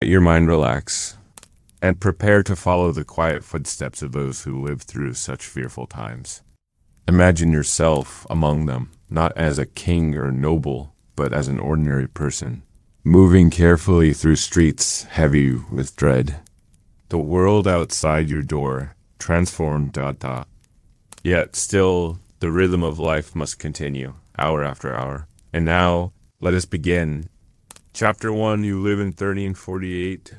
Let your mind relax and prepare to follow the quiet footsteps of those who lived through such fearful times. Imagine yourself among them, not as a king or noble, but as an ordinary person, moving carefully through streets heavy with dread. The world outside your door transformed. Yet still, the rhythm of life must continue, hour after hour. And now, let us begin. Chapter 1, you live in 1348.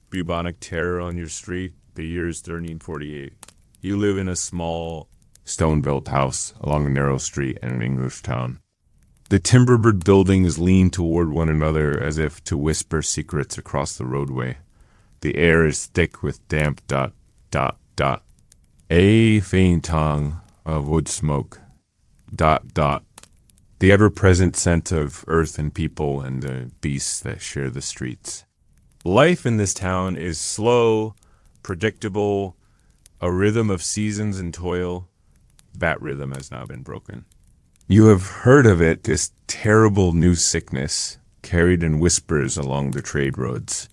Bubonic terror on your street. The year is 1348. You live in a small, stone-built house along a narrow street in an English town. The timber-brick buildings lean toward one another as if to whisper secrets across the roadway. The air is thick with damp. A faint tongue of wood smoke. The ever-present scent of earth and people and the beasts that share the streets. Life in this town is slow, predictable, a rhythm of seasons and toil. That rhythm has now been broken. You have heard of it, this terrible new sickness, carried in whispers along the trade roads.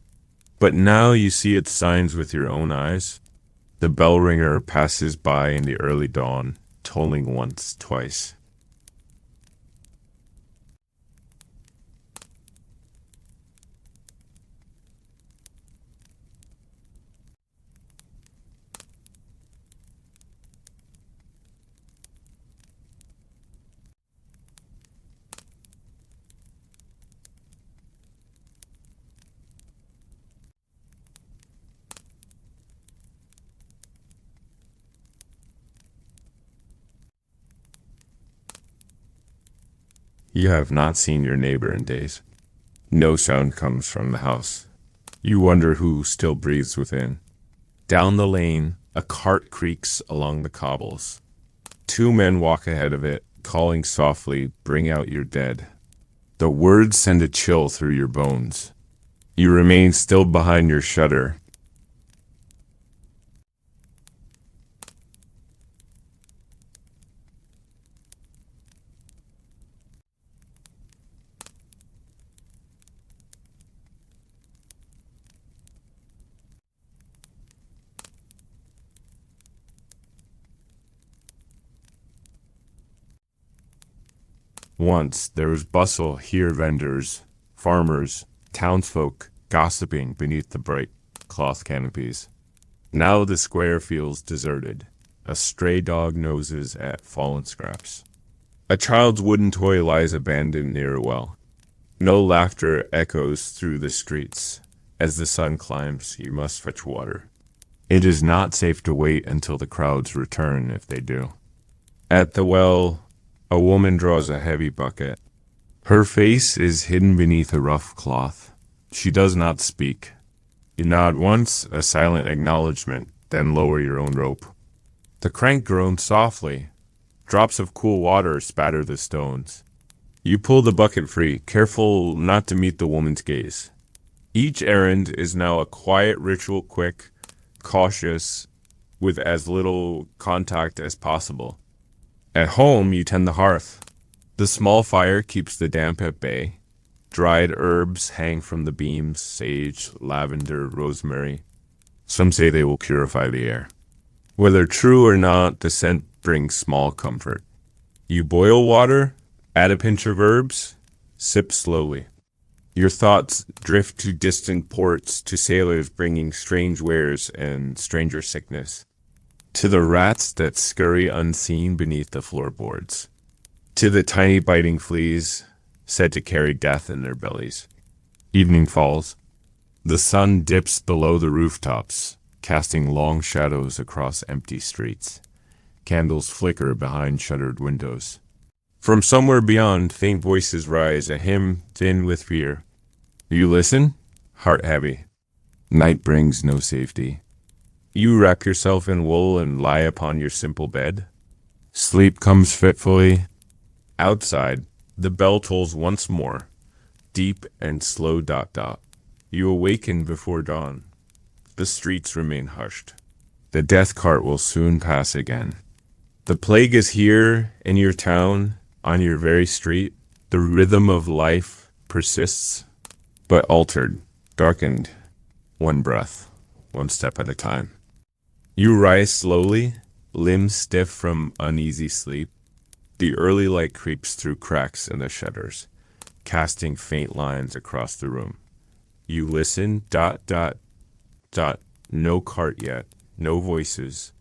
But now you see its signs with your own eyes. The bell ringer passes by in the early dawn, tolling once, twice. You have not seen your neighbor in days. No sound comes from the house. You wonder who still breathes within. Down the lane, a cart creaks along the cobbles. Two men walk ahead of it, calling softly, "Bring out your dead." The words send a chill through your bones. You remain still behind your shutter. Once there was bustle here, vendors, farmers, townsfolk gossiping beneath the bright cloth canopies. Now the square feels deserted. A stray dog noses at fallen scraps. A child's wooden toy lies abandoned near a well. No laughter echoes through the streets. As the sun climbs, you must fetch water. It is not safe to wait until the crowds return if they do. At the well, a woman draws a heavy bucket. Her face is hidden beneath a rough cloth. She does not speak. You nod once, a silent acknowledgement, then lower your own rope. The crank groans softly. Drops of cool water spatter the stones. You pull the bucket free, careful not to meet the woman's gaze. Each errand is now a quiet ritual, quick, cautious, with as little contact as possible. At home, you tend the hearth. The small fire keeps the damp at bay. Dried herbs hang from the beams, sage, lavender, rosemary. Some say they will purify the air. Whether true or not, the scent brings small comfort. You boil water, add a pinch of herbs, sip slowly. Your thoughts drift to distant ports, to sailors bringing strange wares and stranger sickness. To the rats that scurry unseen beneath the floorboards. To the tiny biting fleas, said to carry death in their bellies. Evening falls. The sun dips below the rooftops, casting long shadows across empty streets. Candles flicker behind shuttered windows. From somewhere beyond, faint voices rise, a hymn thin with fear. You listen, heart heavy. Night brings no safety. You wrap yourself in wool and lie upon your simple bed. Sleep comes fitfully. Outside, the bell tolls once more, deep and slow. You awaken before dawn. The streets remain hushed. The death cart will soon pass again. The plague is here in your town, on your very street. The rhythm of life persists, but altered, darkened, One breath, one step at a time. You rise slowly, limbs stiff from uneasy sleep. The early light creeps through cracks in the shutters, casting faint lines across the room. You listen, dot, dot, dot. No cart yet, no voices.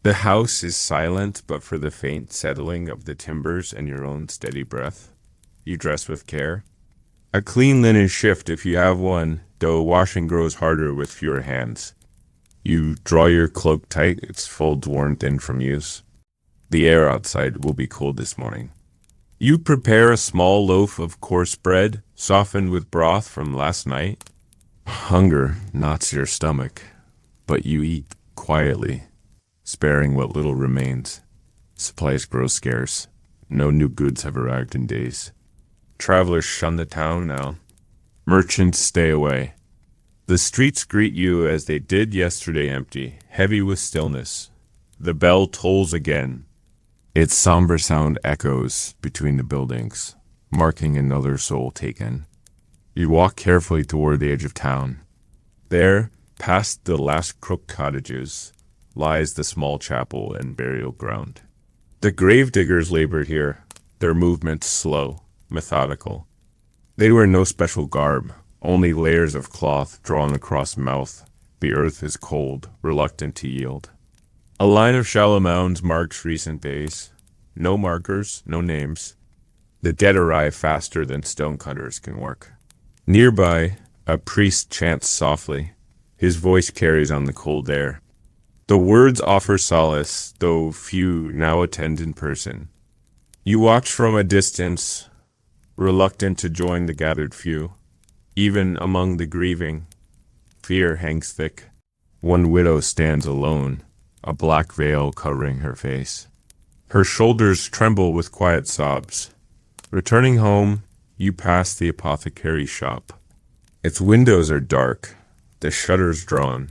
The house is silent but for the faint settling of the timbers and your own steady breath. You dress with care. A clean linen shift if you have one, though washing grows harder with fewer hands. You draw your cloak tight, its folds worn thin from use. The air outside will be cold this morning. You prepare a small loaf of coarse bread, softened with broth from last night. Hunger knots your stomach, but you eat quietly, sparing what little remains. Supplies grow scarce. No new goods have arrived in days. Travelers shun the town now. Merchants stay away. The streets greet you as they did yesterday, empty, heavy with stillness. The bell tolls again. Its somber sound echoes between the buildings, marking another soul taken. You walk carefully toward the edge of town. There, past the last crooked cottages, lies the small chapel and burial ground. The grave diggers labored here, their movements slow, methodical. They wear no special garb, only layers of cloth drawn across mouth. The earth is cold, reluctant to yield. A line of shallow mounds marks recent days. No markers, no names. The dead arrive faster than stonecutters can work. Nearby, a priest chants softly. His voice carries on the cold air. The words offer solace, though few now attend in person. You watch from a distance, reluctant to join the gathered few. Even among the grieving, fear hangs thick. One widow stands alone, a black veil covering her face. Her shoulders tremble with quiet sobs. Returning home, you pass the apothecary's shop. Its windows are dark, the shutters drawn.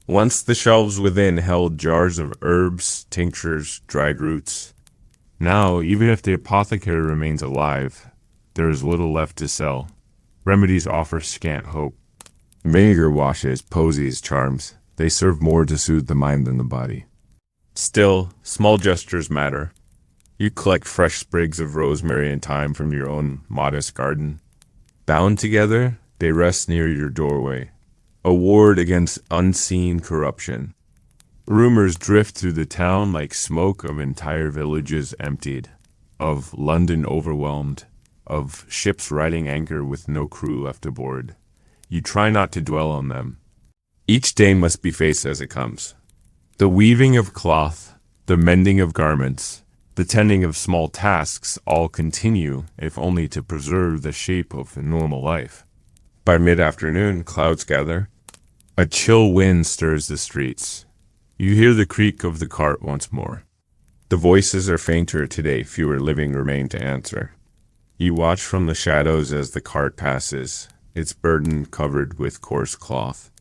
Once the shelves within held jars of herbs, tinctures, dried roots. Now, even if the apothecary remains alive, there is little left to sell. Remedies offer scant hope. Vinegar washes, posies, charms. They serve more to soothe the mind than the body. Still, small gestures matter. You collect fresh sprigs of rosemary and thyme from your own modest garden. Bound together, they rest near your doorway, a ward against unseen corruption. Rumors drift through the town like smoke of entire villages emptied, of London overwhelmed, of ships riding anchor with no crew left aboard. You try not to dwell on them. Each day must be faced as it comes. The weaving of cloth, the mending of garments, the tending of small tasks all continue, if only to preserve the shape of a normal life. By mid-afternoon, clouds gather. A chill wind stirs the streets. You hear the creak of the cart once more. The voices are fainter today, fewer living remain to answer. You watch from the shadows as the cart passes, its burden covered with coarse cloth.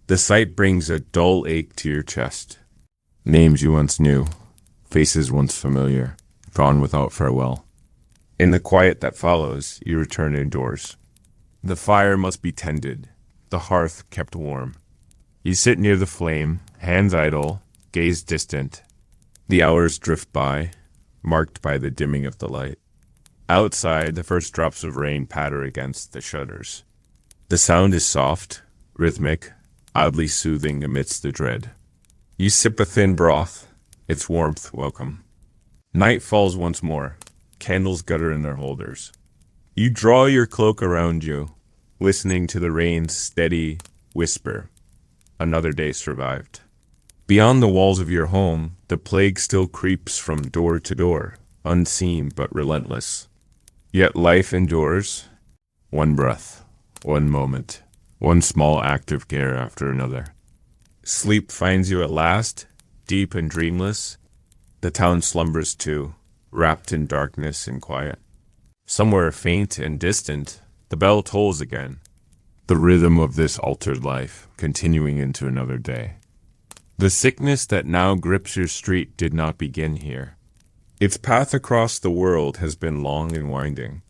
The sight brings a dull ache to your chest. Names you once knew, faces once familiar, gone without farewell. In the quiet that follows, you return indoors. The fire must be tended, the hearth kept warm. You sit near the flame, hands idle, gaze distant. The hours drift by, marked by the dimming of the light. Outside, the first drops of rain patter against the shutters. The sound is soft, rhythmic, oddly soothing amidst the dread. You sip a thin broth, its warmth welcome. Night falls once more, candles gutter in their holders. You draw your cloak around you, listening to the rain's steady whisper. Another day survived. Beyond the walls of your home, the plague still creeps from door to door, unseen but relentless. Yet life endures. One breath, one moment, one small act of care after another. Sleep finds you at last, deep and dreamless. The town slumbers too, wrapped in darkness and quiet. Somewhere faint and distant, the bell tolls again. The rhythm of this altered life, continuing into another day. The sickness that now grips your street did not begin here. Its path across the world has been long and winding.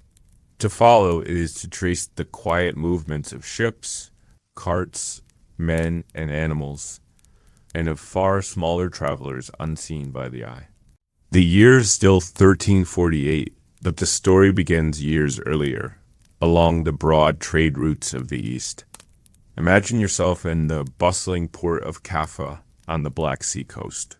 To follow it is to trace the quiet movements of ships, carts, men, and animals, and of far smaller travelers unseen by the eye. The year is still 1348, but the story begins years earlier, along the broad trade routes of the East. Imagine yourself in the bustling port of Kaffa on the Black Sea coast.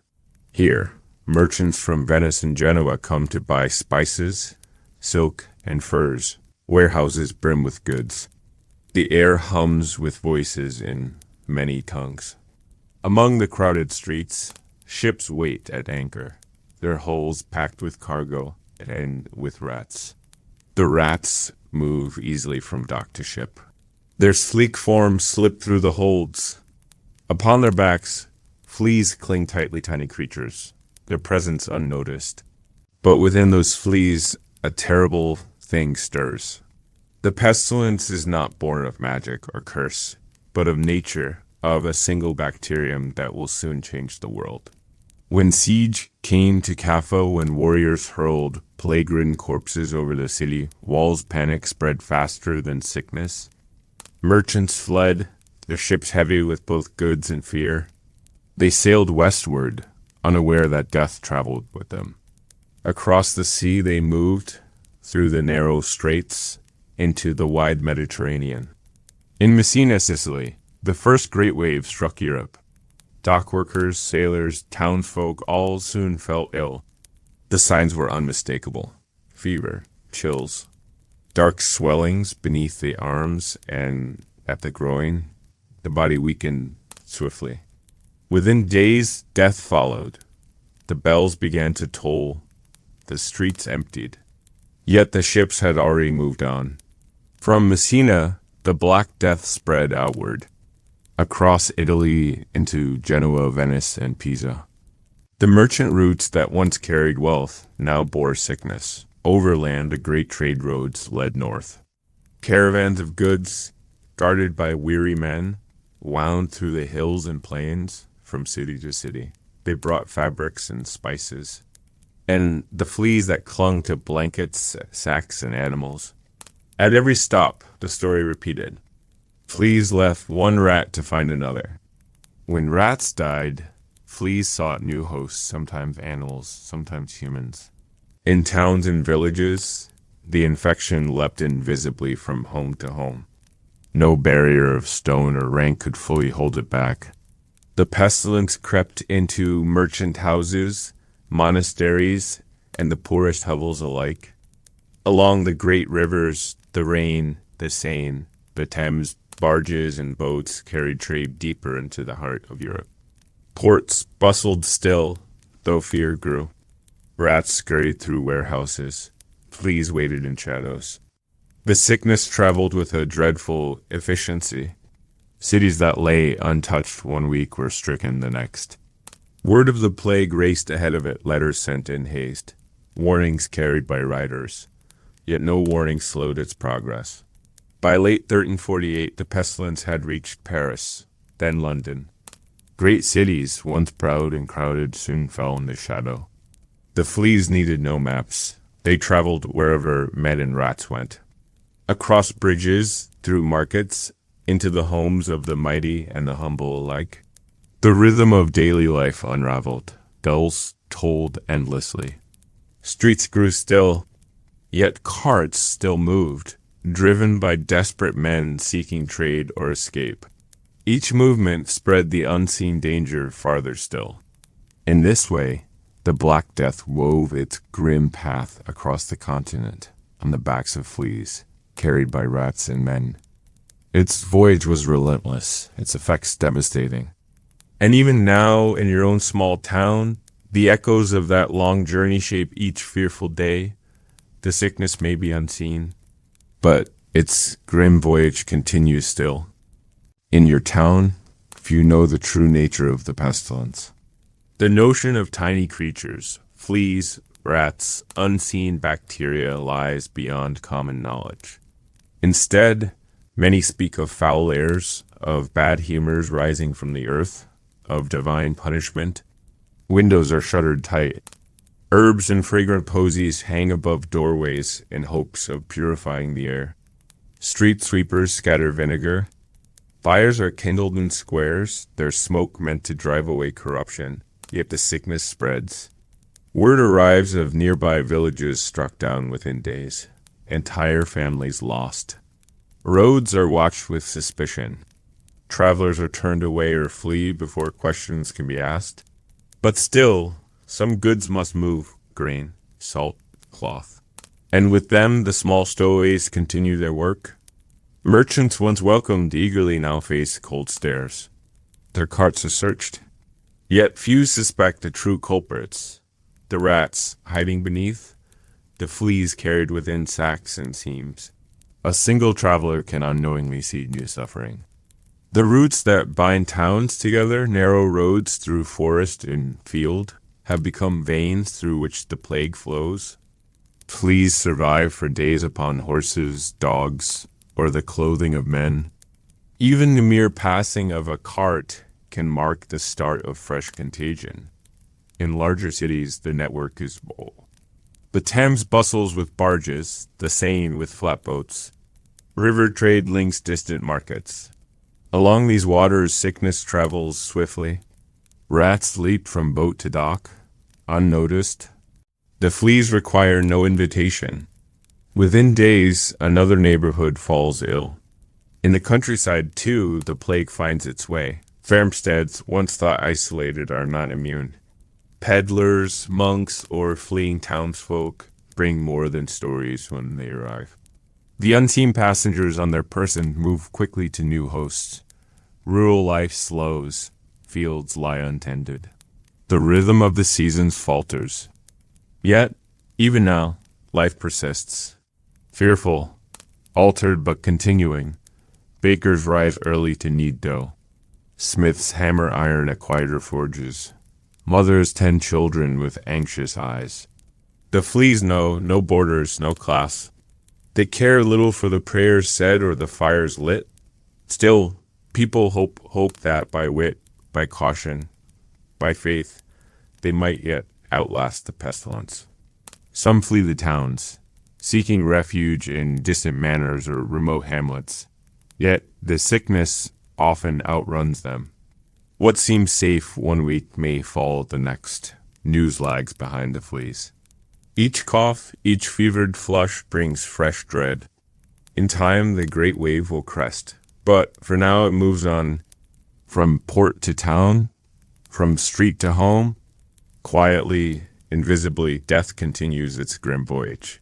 Here, merchants from Venice and Genoa come to buy spices, silk, and furs. Warehouses brim with goods. The air hums with voices in many tongues. Among the crowded streets, ships wait at anchor, their hulls packed with cargo and with rats. The rats move easily from dock to ship. Their sleek forms slip through the holds. Upon their backs, fleas cling tightly, tiny creatures, their presence unnoticed. But within those fleas, a terrible thing stirs. The pestilence is not born of magic or curse, but of nature, of a single bacterium that will soon change the world. When siege came to Kaffa, when warriors hurled plague-ridden corpses over the city, walls' panic spread faster than sickness. Merchants fled, their ships heavy with both goods and fear. They sailed westward, unaware that death traveled with them. Across the sea they moved, through the narrow straits, into the wide Mediterranean. In Messina, Sicily, the first great wave struck Europe. Dockworkers, sailors, townsfolk all soon felt ill. The signs were unmistakable: fever, chills, dark swellings beneath the arms and at the groin. The body weakened swiftly. Within days, death followed. The bells began to toll. The streets emptied. Yet the ships had already moved on. From Messina, the Black Death spread outward, across Italy into Genoa, Venice, and Pisa. The merchant routes that once carried wealth now bore sickness. Overland, the great trade roads led north. Caravans of goods, guarded by weary men, wound through the hills and plains from city to city. They brought fabrics and spices, and the fleas that clung to blankets, sacks, and animals. At every stop, the story repeated. Fleas left one rat to find another. When rats died, fleas sought new hosts, sometimes animals, sometimes humans. In towns and villages, the infection leapt invisibly from home to home. No barrier of stone or rank could fully hold it back. The pestilence crept into merchant houses, monasteries, and the poorest hovels alike. Along the great rivers, the Rhine, the Seine, the Thames, barges and boats carried trade deeper into the heart of Europe. Ports bustled still, though fear grew. Rats scurried through warehouses. Fleas waited in shadows. The sickness traveled with a dreadful efficiency. Cities that lay untouched one week were stricken the next. Word of the plague raced ahead of it, letters sent in haste, warnings carried by riders. Yet no warning slowed its progress. By late 1348, the pestilence had reached Paris, then London. Great cities, once proud and crowded, soon fell in the shadow. The fleas needed no maps. They traveled wherever men and rats went. Across bridges, through markets, into the homes of the mighty and the humble alike. The rhythm of daily life unraveled. Bells tolled endlessly. Streets grew still, yet carts still moved, driven by desperate men seeking trade or escape. Each movement spread the unseen danger farther still. In this way, the Black Death wove its grim path across the continent on the backs of fleas, carried by rats and men. Its voyage was relentless, its effects devastating. And even now, in your own small town, the echoes of that long journey shape each fearful day. The sickness may be unseen, but its grim voyage continues still. In your town, few know the true nature of the pestilence. The notion of tiny creatures, fleas, rats, unseen bacteria lies beyond common knowledge. Instead, many speak of foul airs, of bad humors rising from the earth, of divine punishment. Windows are shuttered tight. Herbs and fragrant posies hang above doorways in hopes of purifying the air. Street sweepers scatter vinegar. Fires are kindled in squares, their smoke meant to drive away corruption, yet the sickness spreads. Word arrives of nearby villages struck down within days, entire families lost. Roads are watched with suspicion. Travelers are turned away or flee before questions can be asked. But still, some goods must move: grain, salt, cloth. And with them, the small stowaways continue their work. Merchants once welcomed eagerly now face cold stares. Their carts are searched. Yet few suspect the true culprits: the rats hiding beneath, the fleas carried within sacks and seams. A single traveler can unknowingly see new suffering. The roots that bind towns together, narrow roads through forest and field, have become veins through which the plague flows. Fleas survive for days upon horses, dogs, or the clothing of men. Even the mere passing of a cart can mark the start of fresh contagion. In larger cities, the network is full. The Thames bustles with barges, the Seine with flatboats. River trade links distant markets. Along these waters, sickness travels swiftly. Rats leap from boat to dock, unnoticed. The fleas require no invitation. Within days, another neighborhood falls ill. In the countryside, too, the plague finds its way. Farmsteads, once thought isolated, are not immune. Peddlers, monks, or fleeing townsfolk bring more than stories when they arrive. The unseen passengers on their person move quickly to new hosts. Rural life slows, fields lie untended. The rhythm of the seasons falters. Yet, even now, life persists. Fearful, altered but continuing, bakers rise early to knead dough. Smiths hammer iron at quieter forges. Mothers tend children with anxious eyes. The fleas know no borders, no class. They care little for the prayers said or the fires lit. Still, people hope that by wit, by caution, by faith, they might yet outlast the pestilence. Some flee the towns, seeking refuge in distant manors or remote hamlets. Yet the sickness often outruns them. What seems safe one week may fall the next. News lags behind the fleas. Each cough, each fevered flush brings fresh dread. In time, the great wave will crest. But for now, it moves on from port to town, from street to home. Quietly, invisibly, death continues its grim voyage.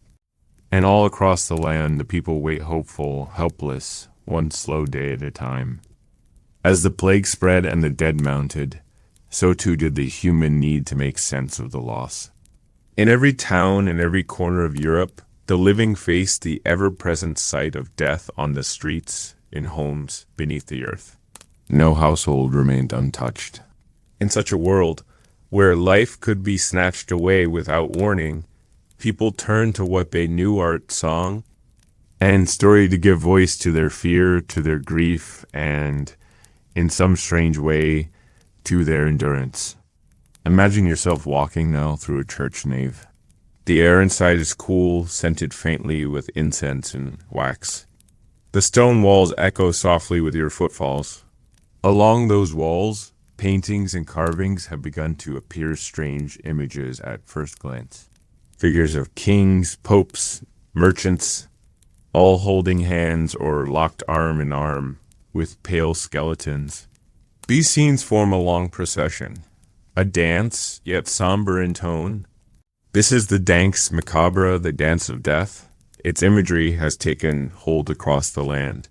And all across the land, the people wait hopeful, helpless, one slow day at a time. As the plague spread and the dead mounted, so too did the human need to make sense of the loss. In every town and every corner of Europe, the living faced the ever-present sight of death on the streets, in homes, beneath the earth. No household remained untouched. In such a world, where life could be snatched away without warning, people turned to what they knew: art, song, and story to give voice to their fear, to their grief, and in some strange way, to their endurance. Imagine yourself walking now through a church nave. The air inside is cool, scented faintly with incense and wax. The stone walls echo softly with your footfalls. Along those walls, paintings and carvings have begun to appear strange images at first glance. Figures of kings, popes, merchants, all holding hands or locked arm in arm, with pale skeletons. These scenes form a long procession, a dance, yet somber in tone. This is the Danse Macabre, the dance of death. Its imagery has taken hold across the land.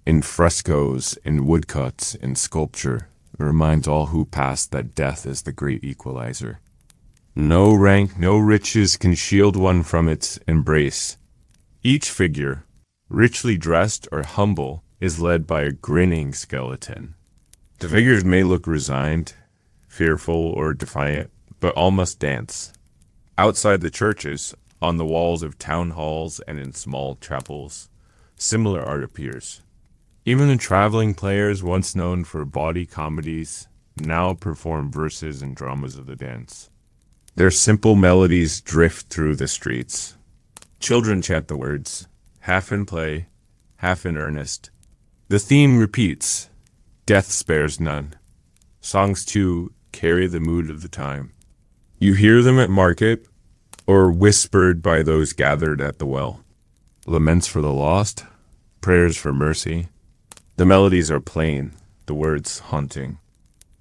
In frescoes, in woodcuts, in sculpture, it reminds all who pass that death is the great equalizer. No rank, no riches can shield one from its embrace. Each figure, richly dressed or humble, is led by a grinning skeleton. The figures may look resigned, fearful, or defiant, but all must dance. Outside the churches, on the walls of town halls and in small chapels, similar art appears. Even the traveling players, once known for bawdy comedies, now perform verses and dramas of the dance. Their simple melodies drift through the streets. Children chant the words, half in play, half in earnest. The theme repeats. Death spares none. Songs too carry the mood of the time. You hear them at market or whispered by those gathered at the well. Laments for the lost, prayers for mercy. The melodies are plain, the words haunting.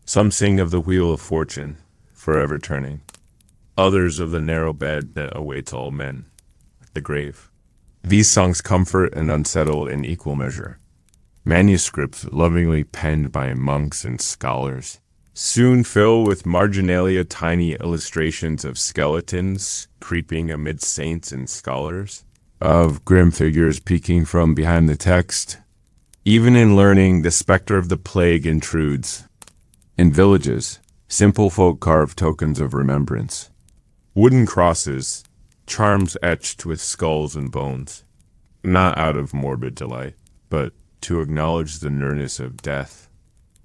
Some sing of the wheel of fortune, forever turning. Others of the narrow bed that awaits all men, the grave. These songs comfort and unsettle in equal measure. Manuscripts lovingly penned by monks and scholars soon fill with marginalia tiny illustrations of skeletons creeping amid saints and scholars, of grim figures peeking from behind the text. Even in learning, the specter of the plague intrudes. In villages, simple folk carve tokens of remembrance. Wooden crosses, charms etched with skulls and bones, not out of morbid delight, but to acknowledge the nearness of death,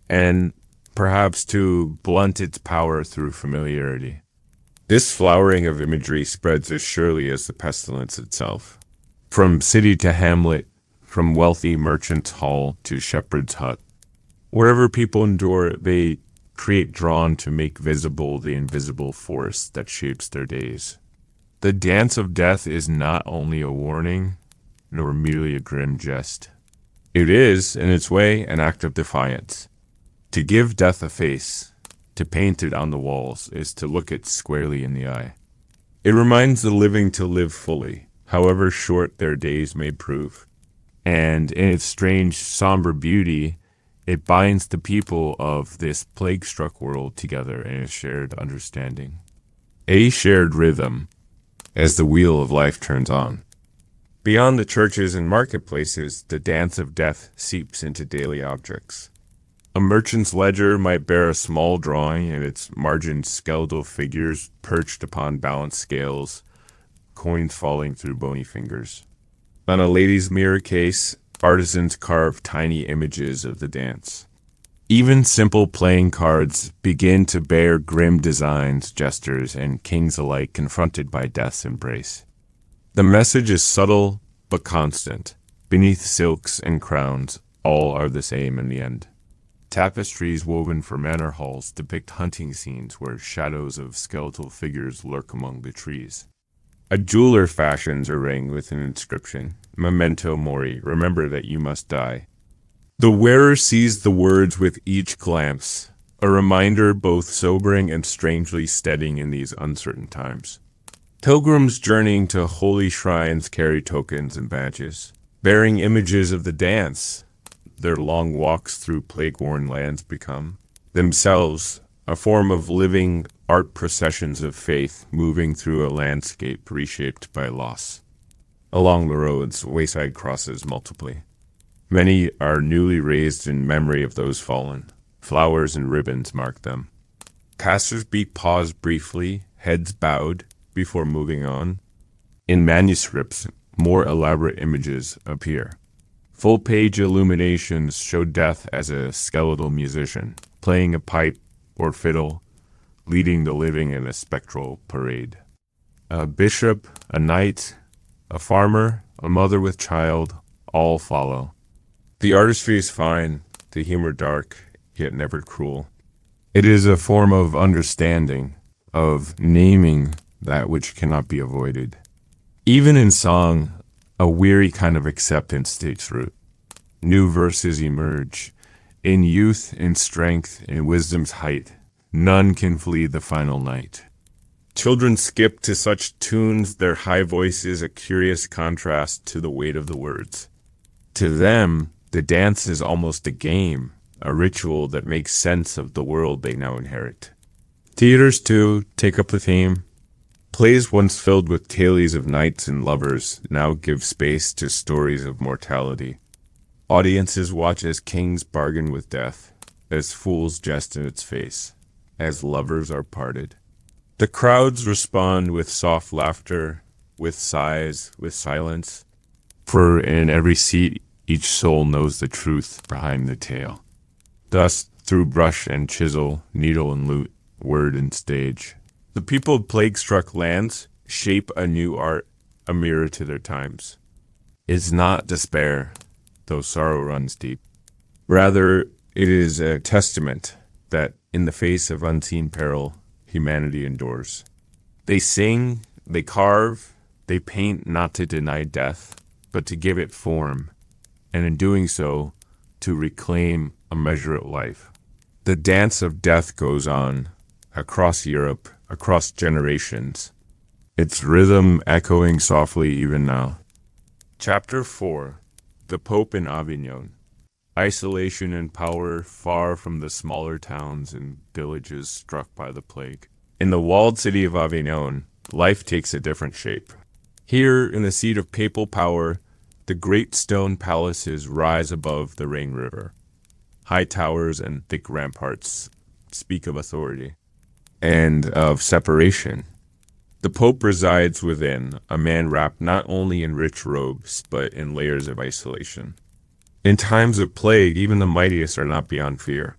and perhaps to blunt its power through familiarity. This flowering of imagery spreads as surely as the pestilence itself. From city to hamlet, from wealthy merchant's hall to shepherd's hut, wherever people endure, they create drawn to make visible the invisible force that shapes their days. The dance of death is not only a warning, nor merely a grim jest. It is, in its way, an act of defiance. To give death a face, to paint it on the walls, is to look it squarely in the eye. It reminds the living to live fully, however short their days may prove. And in its strange, somber beauty, it binds the people of this plague-struck world together in a shared understanding. A shared rhythm, as the wheel of life turns on. Beyond the churches and marketplaces, the dance of death seeps into daily objects. A merchant's ledger might bear a small drawing and its margin skeletal figures perched upon balanced scales, coins falling through bony fingers. On a lady's mirror case, artisans carve tiny images of the dance. Even simple playing cards begin to bear grim designs, gestures, and kings alike confronted by death's embrace. The message is subtle but constant. Beneath silks and crowns, all are the same in the end. Tapestries woven for manor halls depict hunting scenes where shadows of skeletal figures lurk among the trees. A jeweler fashions a ring with an inscription, Memento Mori, remember that you must die. The wearer sees the words with each glance, a reminder both sobering and strangely steadying in these uncertain times. Pilgrims journeying to holy shrines carry tokens and badges, bearing images of the dance. Their long walks through plague-worn lands become, themselves, a form of living art processions of faith moving through a landscape reshaped by loss. Along the roads, wayside crosses multiply. Many are newly raised in memory of those fallen. Flowers and ribbons mark them. Passers-by pause briefly, heads bowed, before moving on. In manuscripts, more elaborate images appear. Full-page illuminations show death as a skeletal musician, playing a pipe or fiddle, leading the living in a spectral parade. A bishop, a knight, a farmer, a mother with child, all follow. The artistry is fine, the humor dark, yet never cruel. It is a form of understanding, of naming that which cannot be avoided. Even in song, a weary kind of acceptance takes root. New verses emerge. In youth, in strength, in wisdom's height, none can flee the final night. Children skip to such tunes, their high voices a curious contrast to the weight of the words. To them, the dance is almost a game, a ritual that makes sense of the world they now inherit. Theaters, too, take up the theme. Plays once filled with tales of knights and lovers now give space to stories of mortality. Audiences watch as kings bargain with death, as fools jest in its face, as lovers are parted. The crowds respond with soft laughter, with sighs, with silence, for in every seat each soul knows the truth behind the tale. Thus, through brush and chisel, needle and lute, word and stage, the people of plague-struck lands shape a new art, a mirror to their times. It's not despair, though sorrow runs deep. Rather, it is a testament that in the face of unseen peril, humanity endures. They sing, they carve, they paint not to deny death, but to give it form, and in doing so, to reclaim a measure of life. The dance of death goes on across Europe, across generations, its rhythm echoing softly even now. Chapter 4. The Pope in Avignon. Isolation and power far from the smaller towns and villages struck by the plague. In the walled city of Avignon, life takes a different shape. Here, in the seat of papal power, the great stone palaces rise above the Rhine River. High towers and thick ramparts speak of authority and of separation. The Pope resides within, a man wrapped not only in rich robes, but in layers of isolation. In times of plague, even the mightiest are not beyond fear.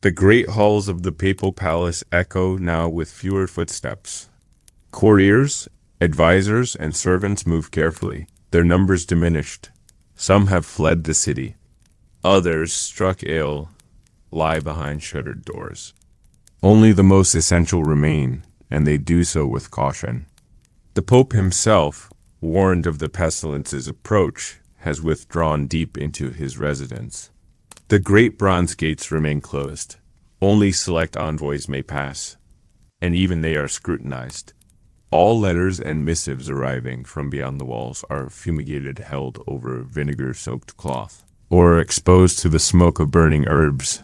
The great halls of the papal palace echo now with fewer footsteps. Couriers, advisors, and servants move carefully, their numbers diminished. Some have fled the city. Others, struck ill, lie behind shuttered doors. Only the most essential remain, and they do so with caution. The Pope himself, warned of the pestilence's approach, has withdrawn deep into his residence. The great bronze gates remain closed. Only select envoys may pass, and even they are scrutinized. All letters and missives arriving from beyond the walls are fumigated, held over vinegar-soaked cloth, or exposed to the smoke of burning herbs.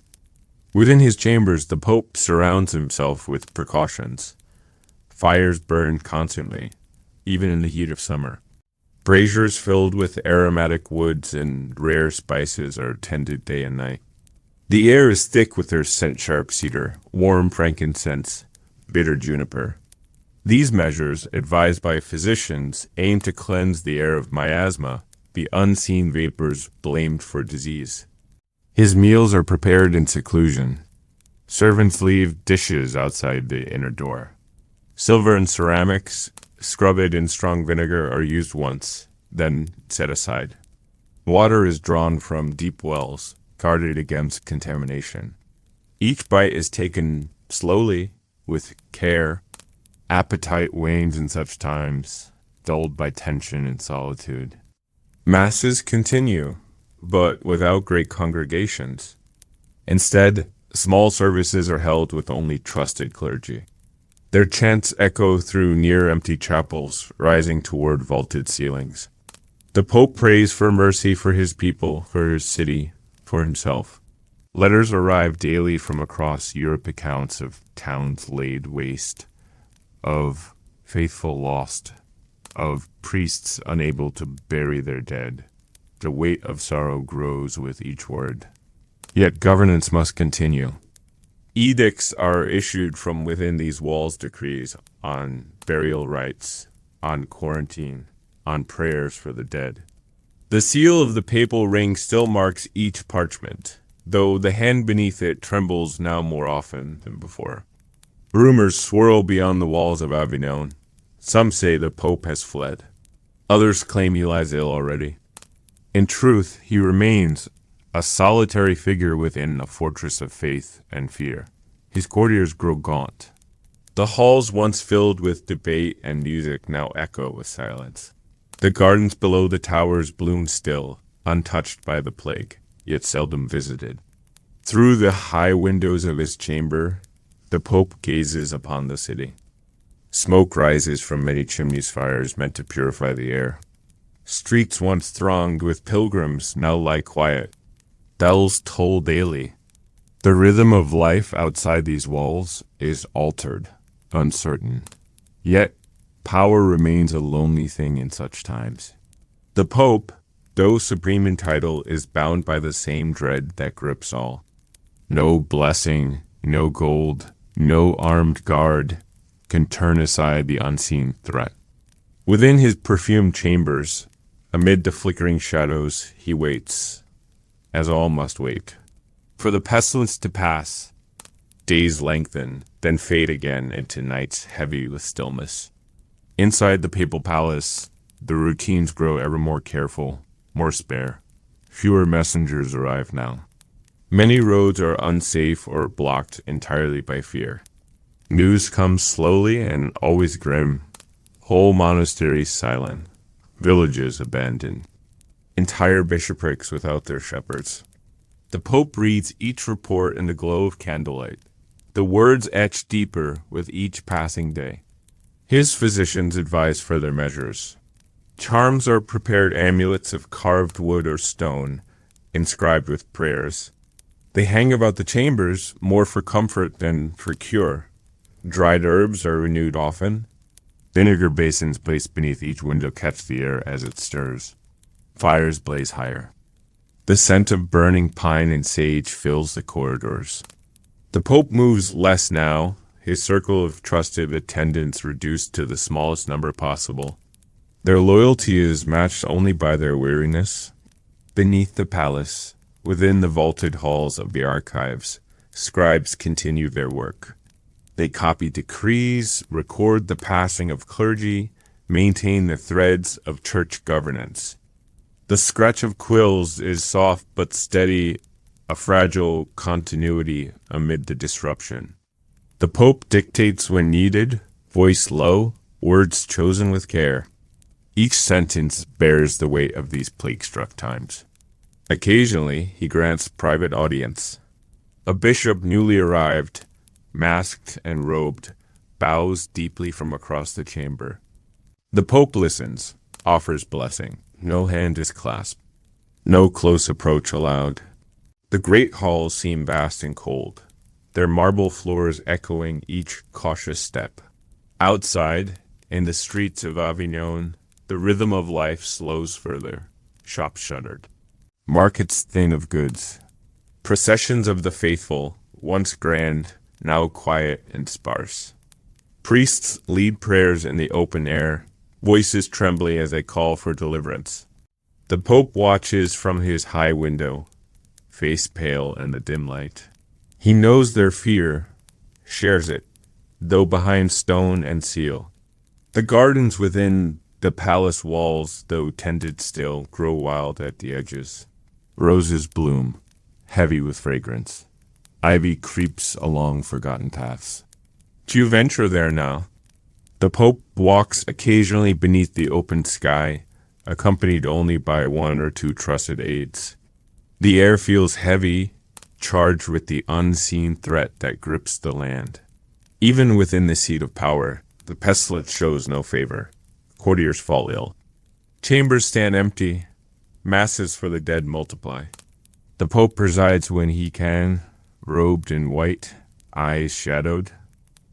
Within his chambers, the Pope surrounds himself with precautions. Fires burn constantly, even in the heat of summer. Braziers filled with aromatic woods and rare spices are tended day and night. The air is thick with their scent-sharp cedar, warm frankincense, bitter juniper. These measures, advised by physicians, aim to cleanse the air of miasma, the unseen vapors blamed for disease. His meals are prepared in seclusion. Servants leave dishes outside the inner door. Silver and ceramics, scrubbed in strong vinegar, are used once, then set aside. Water is drawn from deep wells, guarded against contamination. Each bite is taken slowly, with care. Appetite wanes in such times, dulled by tension and solitude. Masses continue, but without great congregations. Instead, small services are held with only trusted clergy. Their chants echo through near-empty chapels, rising toward vaulted ceilings. The Pope prays for mercy for his people, for his city, for himself. Letters arrive daily from across Europe, accounts of towns laid waste, of faithful lost, of priests unable to bury their dead. The weight of sorrow grows with each word. Yet governance must continue. Edicts are issued from within these walls, decrees on burial rites, on quarantine, on prayers for the dead. The seal of the papal ring still marks each parchment, though the hand beneath it trembles now more often than before. Rumors swirl beyond the walls of Avignon. Some say the Pope has fled. Others claim he lies ill already. In truth, he remains a solitary figure within a fortress of faith and fear. His courtiers grow gaunt. The halls once filled with debate and music now echo with silence. The gardens below the towers bloom still, untouched by the plague, yet seldom visited. Through the high windows of his chamber, the Pope gazes upon the city. Smoke rises from many chimneys fires meant to purify the air. Streets once thronged with pilgrims now lie quiet. Bells toll daily. The rhythm of life outside these walls is altered, uncertain. Yet, power remains a lonely thing in such times. The Pope, though supreme in title, is bound by the same dread that grips all. No blessing, no gold, no armed guard can turn aside the unseen threat. Within his perfumed chambers, amid the flickering shadows, he waits, as all must wait, for the pestilence to pass. Days lengthen, then fade again into nights heavy with stillness. Inside the papal palace, the routines grow ever more careful, more spare. Fewer messengers arrive now. Many roads are unsafe or blocked entirely by fear. News comes slowly and always grim. Whole monasteries silent. Villages abandoned. Entire bishoprics without their shepherds. The Pope reads each report in the glow of candlelight. The words etch deeper with each passing day. His physicians advise further measures. Charms are prepared amulets of carved wood or stone, inscribed with prayers. They hang about the chambers more for comfort than for cure. Dried herbs are renewed often. Vinegar basins placed beneath each window catch the air as it stirs. Fires blaze higher. The scent of burning pine and sage fills the corridors. The Pope moves less now, his circle of trusted attendants reduced to the smallest number possible. Their loyalty is matched only by their weariness. Beneath the palace, within the vaulted halls of the archives, scribes continue their work. They copy decrees, record the passing of clergy, maintain the threads of church governance. The scratch of quills is soft but steady, a fragile continuity amid the disruption. The Pope dictates when needed, voice low, words chosen with care. Each sentence bears the weight of these plague-struck times. Occasionally, he grants private audience. A bishop newly arrived, masked and robed, bows deeply from across the chamber. The Pope listens, offers blessing. No hand is clasped. No close approach allowed. The great halls seem vast and cold, their marble floors echoing each cautious step. Outside, in the streets of Avignon, the rhythm of life slows further. Shops shuttered. Markets thin of goods. Processions of the faithful, once grand, now quiet and sparse. Priests lead prayers in the open air, voices trembling as they call for deliverance. The Pope watches from his high window, face pale in the dim light. He knows their fear, shares it, though behind stone and seal. The gardens within the palace walls, though tended still, grow wild at the edges. Roses bloom, heavy with fragrance. Ivy creeps along forgotten paths. Do you venture there now? The Pope walks occasionally beneath the open sky, accompanied only by one or two trusted aides. The air feels heavy, charged with the unseen threat that grips the land. Even within the seat of power, the pestilence shows no favor. Courtiers fall ill. Chambers stand empty. Masses for the dead multiply. The Pope presides when he can, robed in white, eyes shadowed.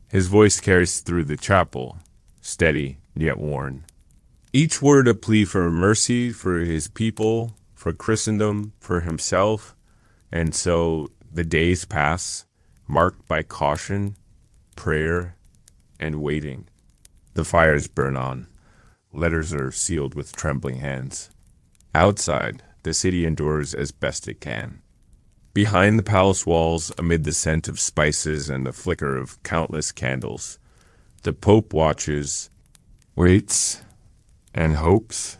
His voice carries through the chapel, steady yet worn. Each word a plea for mercy for his people, for Christendom, for himself. And so the days pass, marked by caution, prayer, and waiting. The fires burn on. Letters are sealed with trembling hands. Outside, the city endures as best it can. Behind the palace walls, amid the scent of spices and the flicker of countless candles, the Pope watches, waits, and hopes.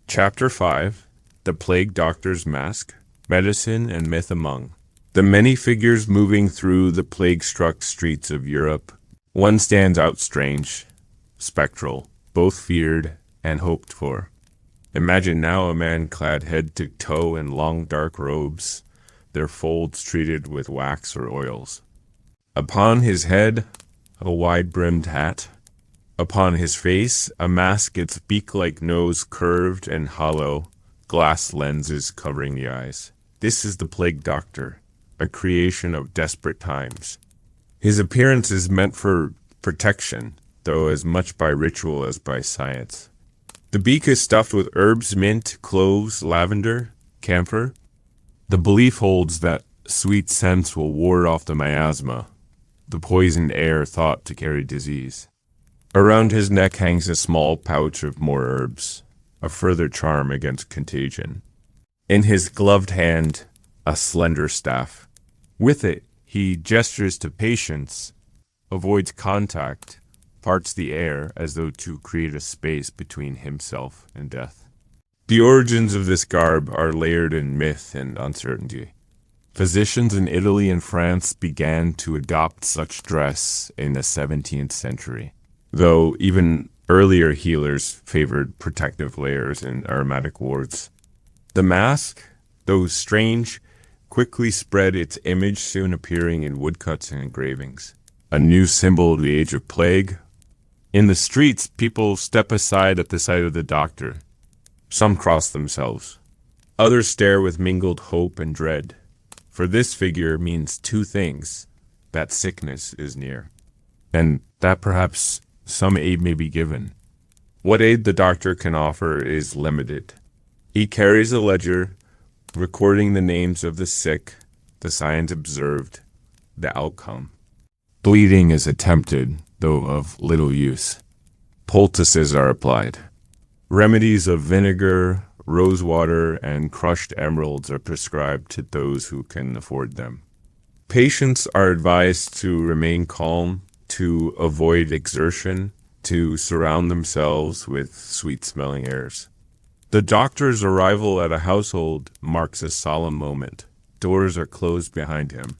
Chapter 5, The Plague Doctor's Mask, Medicine and Myth Among. The many figures moving through the plague-struck streets of Europe. One stands out strange, spectral, both feared and hoped for. Imagine now a man clad head to toe in long dark robes, their folds treated with wax or oils. Upon his head, a wide-brimmed hat. Upon his face, a mask, its beak-like nose curved and hollow, glass lenses covering the eyes. This is the Plague Doctor, a creation of desperate times. His appearance is meant for protection, though as much by ritual as by science. The beak is stuffed with herbs, mint, cloves, lavender, camphor. The belief holds that sweet scents will ward off the miasma, the poisoned air thought to carry disease. Around his neck hangs a small pouch of more herbs, a further charm against contagion. In his gloved hand, a slender staff. With it, he gestures to patients, avoids contact, parts the air as though to create a space between himself and death. The origins of this garb are layered in myth and uncertainty. Physicians in Italy and France began to adopt such dress in the 17th century, though even earlier healers favored protective layers and aromatic wards. The mask, though strange, quickly spread its image, soon appearing in woodcuts and engravings, a new symbol of the age of plague. In the streets, people step aside at the sight of the doctor. Some cross themselves. Others stare with mingled hope and dread. For this figure means two things: that sickness is near, and that perhaps some aid may be given. What aid the doctor can offer is limited. He carries a ledger, recording the names of the sick, the signs observed, the outcome. Bleeding is attempted, though of little use. Poultices are applied. Remedies of vinegar, rosewater, and crushed emeralds are prescribed to those who can afford them. Patients are advised to remain calm, to avoid exertion, to surround themselves with sweet-smelling airs. The doctor's arrival at a household marks a solemn moment. Doors are closed behind him.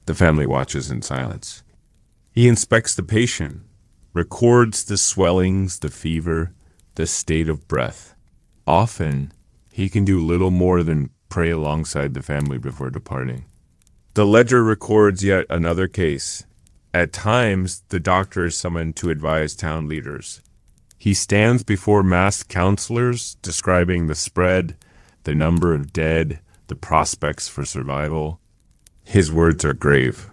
The family watches in silence. He inspects the patient, records the swellings, the fever, the state of breath. Often, he can do little more than pray alongside the family before departing. The ledger records yet another case. At times, the doctor is summoned to advise town leaders. He stands before masked counselors, describing the spread, the number of dead, the prospects for survival. His words are grave.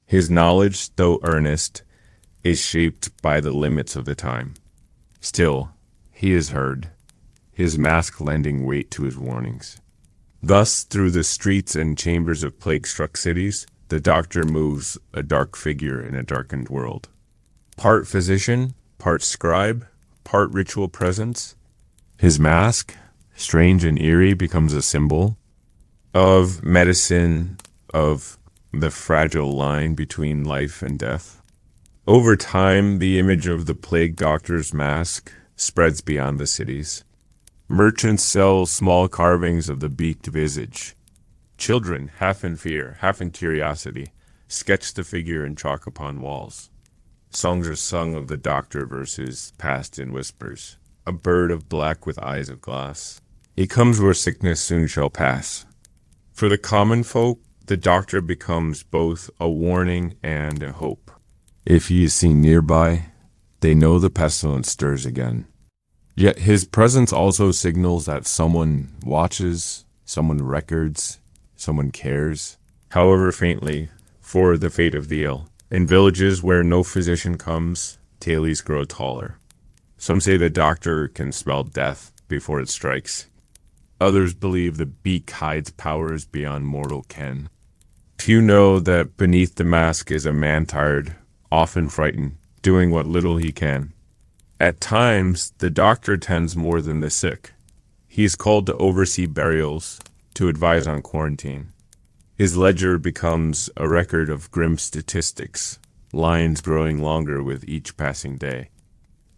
His knowledge, though earnest, is shaped by the limits of the time. Still, he is heard, his mask lending weight to his warnings. Thus, through the streets and chambers of plague-struck cities, the doctor moves, a dark figure in a darkened world. Part physician, part scribe, part ritual presence. His mask, strange and eerie, becomes a symbol of medicine, of the fragile line between life and death. Over time, the image of the plague doctor's mask spreads beyond the cities. Merchants sell small carvings of the beaked visage. Children, half in fear, half in curiosity, sketch the figure in chalk upon walls. Songs are sung of the doctor verses, passed in whispers. A bird of black with eyes of glass. He comes where sickness soon shall pass. For the common folk, the doctor becomes both a warning and a hope. If he is seen nearby, they know the pestilence stirs again. Yet his presence also signals that someone watches, someone records, someone cares, however faintly, for the fate of the ill. In villages where no physician comes, tailies grow taller. Some say the doctor can smell death before it strikes. Others believe the beak hides powers beyond mortal ken. Few know that beneath the mask is a man tired, often frightened, doing what little he can. At times, the doctor tends more than the sick. He is called to oversee burials, to advise on quarantine. His ledger becomes a record of grim statistics, lines growing longer with each passing day.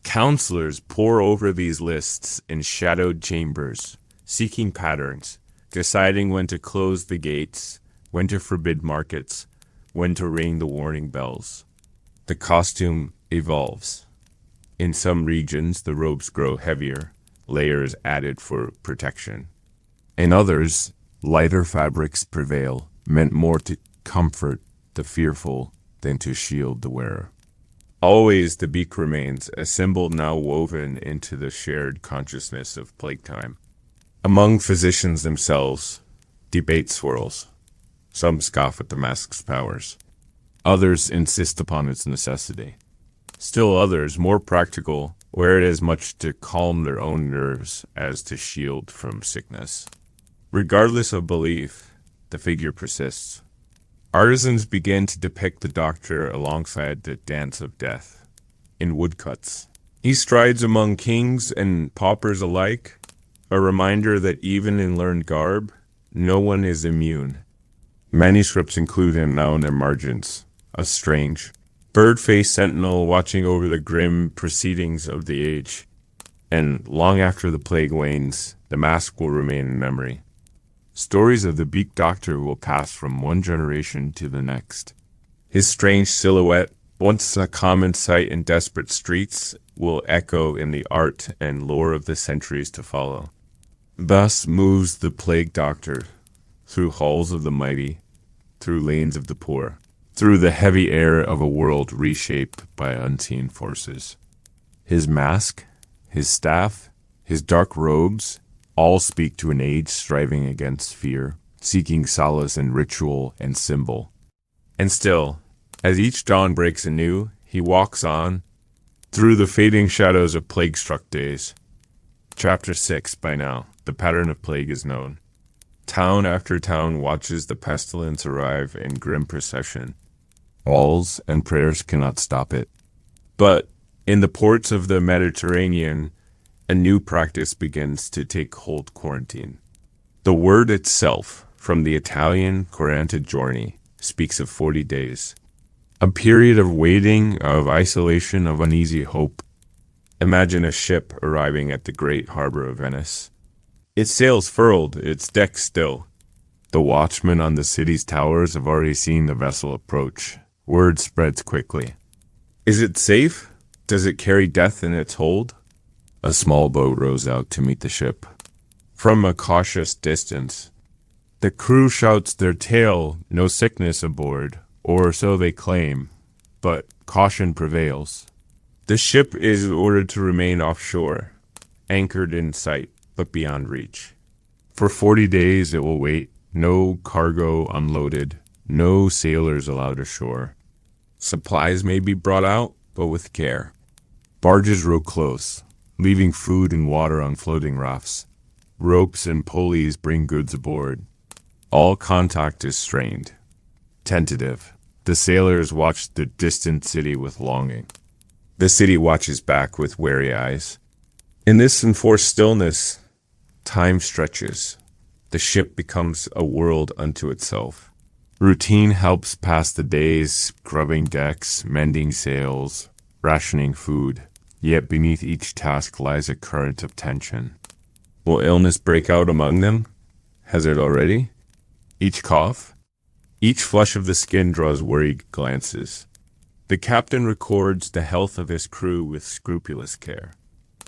Counselors pore over these lists in shadowed chambers, seeking patterns, deciding when to close the gates, when to forbid markets, when to ring the warning bells. The costume evolves. In some regions, the robes grow heavier, layers added for protection. In others, lighter fabrics prevail, meant more to comfort the fearful than to shield the wearer. Always the beak remains, a symbol now woven into the shared consciousness of plague time. Among physicians themselves, debate swirls. Some scoff at the mask's powers. Others insist upon its necessity. Still others, more practical, wear it as much to calm their own nerves as to shield from sickness. Regardless of belief, the figure persists. Artisans begin to depict the doctor alongside the dance of death. In woodcuts, he strides among kings and paupers alike, a reminder that even in learned garb, no one is immune. Manuscripts include him now in their margins, a strange, bird-faced sentinel watching over the grim proceedings of the age. And long after the plague wanes, the mask will remain in memory. Stories of the Beak Doctor will pass from one generation to the next. His strange silhouette, once a common sight in desperate streets, will echo in the art and lore of the centuries to follow. Thus moves the Plague Doctor, through halls of the mighty, through lanes of the poor, through the heavy air of a world reshaped by unseen forces. His mask, his staff, his dark robes, all speak to an age striving against fear, seeking solace in ritual and symbol. And still, as each dawn breaks anew, he walks on, through the fading shadows of plague-struck days. Chapter 6 by now, the pattern of plague is known. Town after town watches the pestilence arrive in grim procession. Walls and prayers cannot stop it. But in the ports of the Mediterranean, a new practice begins to take hold: quarantine. The word itself, from the Italian quaranta giorni, speaks of 40 days. A period of waiting, of isolation, of uneasy hope. Imagine a ship arriving at the great harbor of Venice. Its sails furled, its decks still. The watchmen on the city's towers have already seen the vessel approach. Word spreads quickly. Is it safe? Does it carry death in its hold? A small boat rows out to meet the ship. From a cautious distance, the crew shouts their tale, no sickness aboard, or so they claim, but caution prevails. The ship is ordered to remain offshore, anchored in sight, but beyond reach. For 40 days it will wait, no cargo unloaded, no sailors allowed ashore. Supplies may be brought out, but with care. Barges row close, leaving food and water on floating rafts. Ropes and pulleys bring goods aboard. All contact is strained. Tentative, the sailors watch the distant city with longing. The city watches back with wary eyes. In this enforced stillness, time stretches. The ship becomes a world unto itself. Routine helps pass the days, scrubbing decks, mending sails, rationing food. Yet beneath each task lies a current of tension. Will illness break out among them? Has it already? Each cough, each flush of the skin draws worried glances. The captain records the health of his crew with scrupulous care.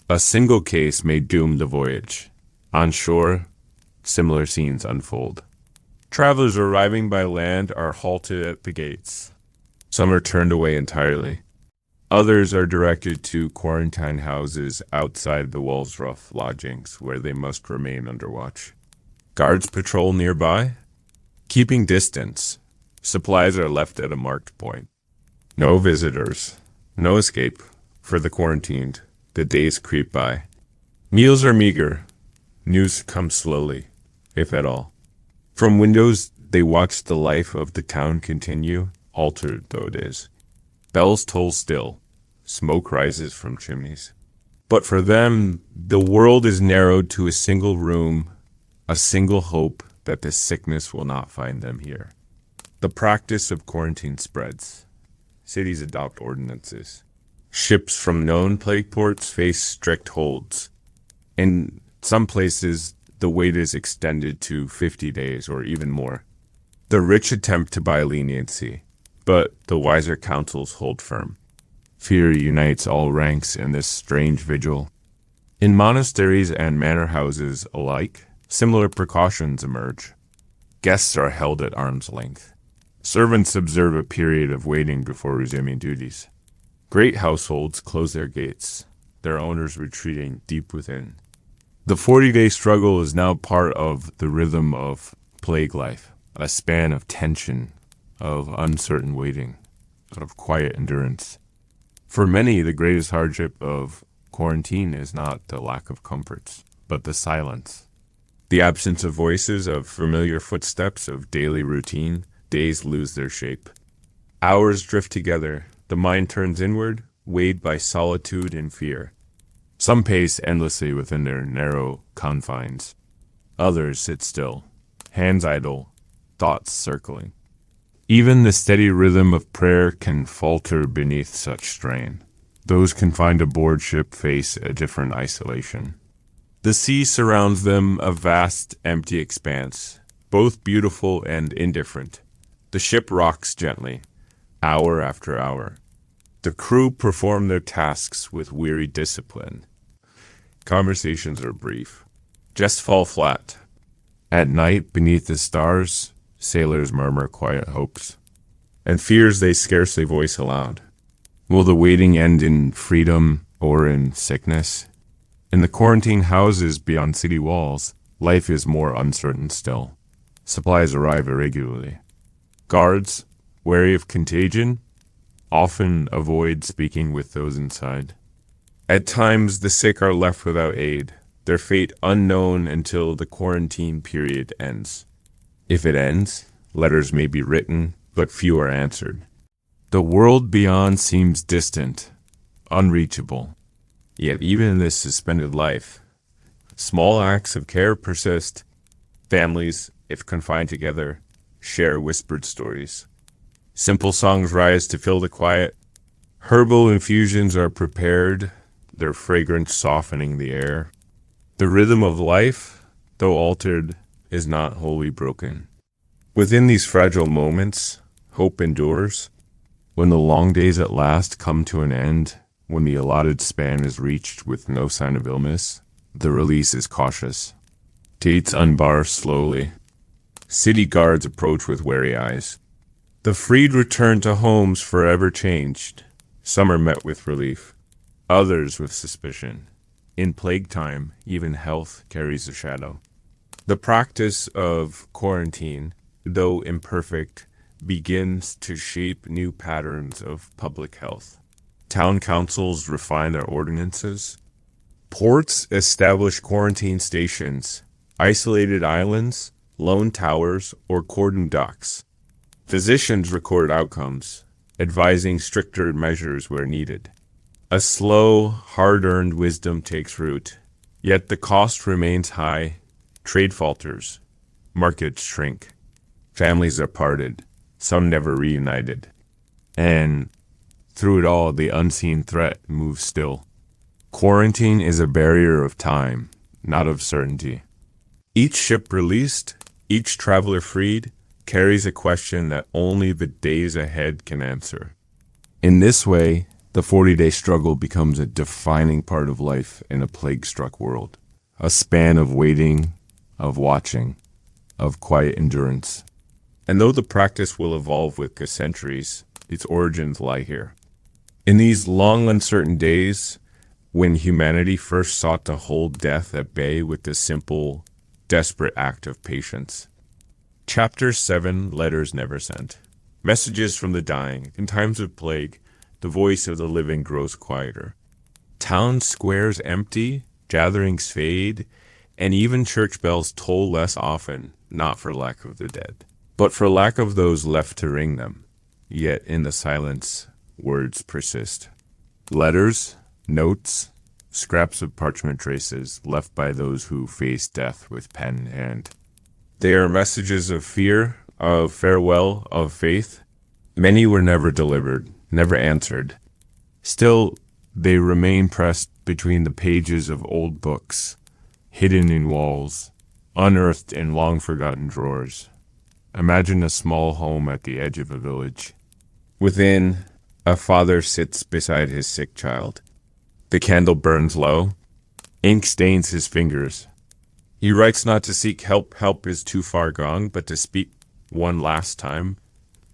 A single case may doom the voyage. On shore, similar scenes unfold. Travelers arriving by land are halted at the gates. Some are turned away entirely. Others are directed to quarantine houses outside the walls' rough lodgings, where they must remain under watch. Guards patrol nearby, keeping distance. Supplies are left at a marked point. No visitors, no escape for the quarantined. The days creep by. Meals are meager. News comes slowly, if at all. From windows, they watch the life of the town continue, altered though it is. Bells toll still. Smoke rises from chimneys. But for them, the world is narrowed to a single room, a single hope that this sickness will not find them here. The practice of quarantine spreads. Cities adopt ordinances. Ships from known plague ports face strict holds. In some places, the wait is extended to 50 days or even more. The rich attempt to buy leniency, but the wiser councils hold firm. Fear unites all ranks in this strange vigil. In monasteries and manor houses alike, similar precautions emerge. Guests are held at arm's length. Servants observe a period of waiting before resuming duties. Great households close their gates, their owners retreating deep within. The 40-day struggle is now part of the rhythm of plague life, a span of tension, of uncertain waiting, of quiet endurance. For many, the greatest hardship of quarantine is not the lack of comforts, but the silence. The absence of voices, of familiar footsteps, of daily routine. Days lose their shape. Hours drift together. The mind turns inward, weighed by solitude and fear. Some pace endlessly within their narrow confines. Others sit still, hands idle, thoughts circling. Even the steady rhythm of prayer can falter beneath such strain. Those confined aboard ship face a different isolation. The sea surrounds them, a vast, empty expanse, both beautiful and indifferent. The ship rocks gently, hour after hour. The crew perform their tasks with weary discipline. Conversations are brief, just fall flat. At night, beneath the stars, sailors murmur quiet hopes, and fears they scarcely voice aloud. Will the waiting end in freedom or in sickness? In the quarantine houses beyond city walls, life is more uncertain still. Supplies arrive irregularly. Guards, wary of contagion, often avoid speaking with those inside. At times, the sick are left without aid, their fate unknown until the quarantine period ends. If it ends, letters may be written, but few are answered. The world beyond seems distant, unreachable. Yet even in this suspended life, small acts of care persist. Families, if confined together, share whispered stories. Simple songs rise to fill the quiet. Herbal infusions are prepared, their fragrance softening the air. The rhythm of life, though altered, is not wholly broken. Within these fragile moments, hope endures. When the long days at last come to an end, when the allotted span is reached with no sign of illness, the release is cautious. Gates unbar slowly. City guards approach with wary eyes. The freed return to homes forever changed. Some are met with relief, others with suspicion. In plague time, even health carries a shadow. The practice of quarantine, though imperfect, begins to shape new patterns of public health. Town councils refine their ordinances. Ports establish quarantine stations, isolated islands, lone towers, or cordon docks. Physicians record outcomes, advising stricter measures where needed. A slow, hard-earned wisdom takes root, yet the cost remains high. Trade falters, markets shrink, families are parted, some never reunited. And through it all, the unseen threat moves still. Quarantine is a barrier of time, not of certainty. Each ship released, each traveler freed, carries a question that only the days ahead can answer. In this way, the 40-day struggle becomes a defining part of life in a plague-struck world. A span of waiting, of watching, of quiet endurance. And though the practice will evolve with the centuries, its origins lie here. In these long, uncertain days, when humanity first sought to hold death at bay with the simple, desperate act of patience. Chapter 7, Letters Never Sent. Messages from the dying. In times of plague, the voice of the living grows quieter. Town squares empty, gatherings fade, and even church bells toll less often, not for lack of the dead, but for lack of those left to ring them. Yet in the silence, words persist. Letters, notes, scraps of parchment traces left by those who face death with pen in hand. They are messages of fear, of farewell, of faith. Many were never delivered, never answered. Still, they remain pressed between the pages of old books, hidden in walls, unearthed in long-forgotten drawers. Imagine a small home at the edge of a village. Within, a father sits beside his sick child. The candle burns low. Ink stains his fingers. He writes not to seek help. Help is too far gone, but to speak one last time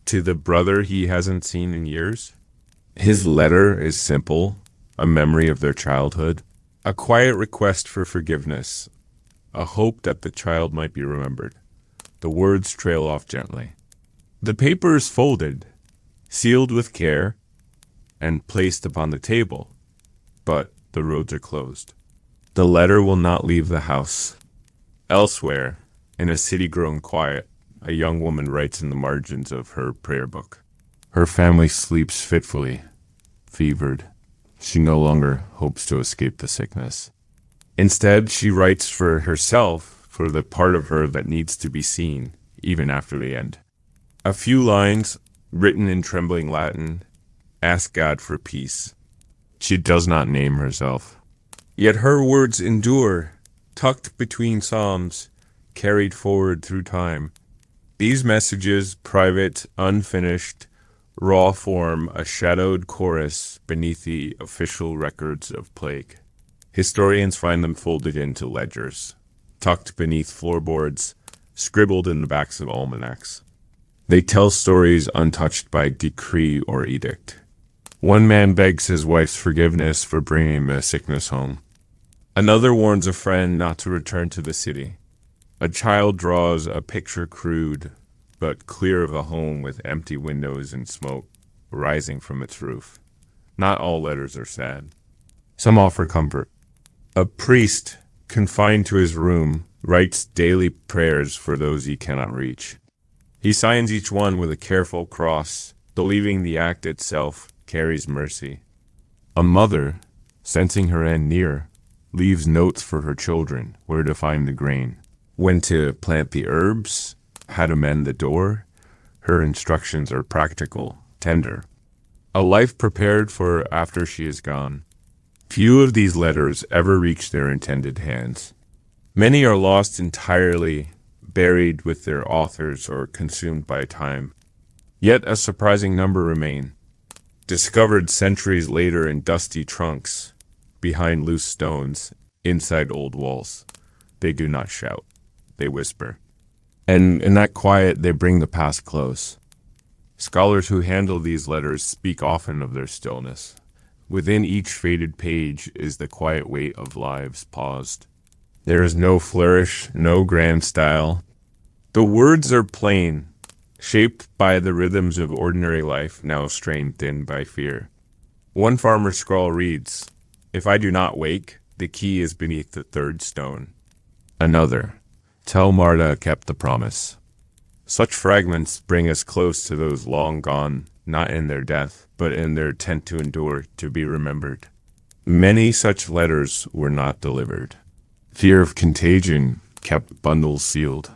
to the brother he hasn't seen in years. His letter is simple, a memory of their childhood, a quiet request for forgiveness, a hope that the child might be remembered. The words trail off gently. The paper is folded, sealed with care, and placed upon the table, but the roads are closed. The letter will not leave the house. Elsewhere, in a city grown quiet, a young woman writes in the margins of her prayer book. Her family sleeps fitfully, fevered. She no longer hopes to escape the sickness. Instead, she writes for herself, for the part of her that needs to be seen, even after the end. A few lines, written in trembling Latin, ask God for peace. She does not name herself. Yet her words endure, tucked between psalms, carried forward through time. These messages, private, unfinished, raw, form a shadowed chorus beneath the official records of plague. Historians find them folded into ledgers, tucked beneath floorboards, scribbled in the backs of almanacs. They tell stories untouched by decree or edict. One man begs his wife's forgiveness for bringing the sickness home. Another warns a friend not to return to the city. A child draws a picture crude, but clear of a home with empty windows and smoke rising from its roof. Not all letters are sad. Some offer comfort. A priest, confined to his room, writes daily prayers for those he cannot reach. He signs each one with a careful cross, believing the act itself carries mercy. A mother, sensing her end near, leaves notes for her children where to find the grain, when to plant the herbs, how to mend the door. Her instructions are practical, tender. A life prepared for after she is gone. Few of these letters ever reach their intended hands. Many are lost entirely, buried with their authors or consumed by time. Yet a surprising number remain, discovered centuries later in dusty trunks, behind loose stones, inside old walls. They do not shout, they whisper. And in that quiet, they bring the past close. Scholars who handle these letters speak often of their stillness. Within each faded page is the quiet weight of lives paused. There is no flourish, no grand style. The words are plain, shaped by the rhythms of ordinary life, now strained thin by fear. One farmer's scrawl reads, "If I do not wake, the key is beneath the third stone." Another, "Tell Marta kept the promise." Such fragments bring us close to those long gone, not in their death, but in their intent to endure, to be remembered. Many such letters were not delivered. Fear of contagion kept bundles sealed.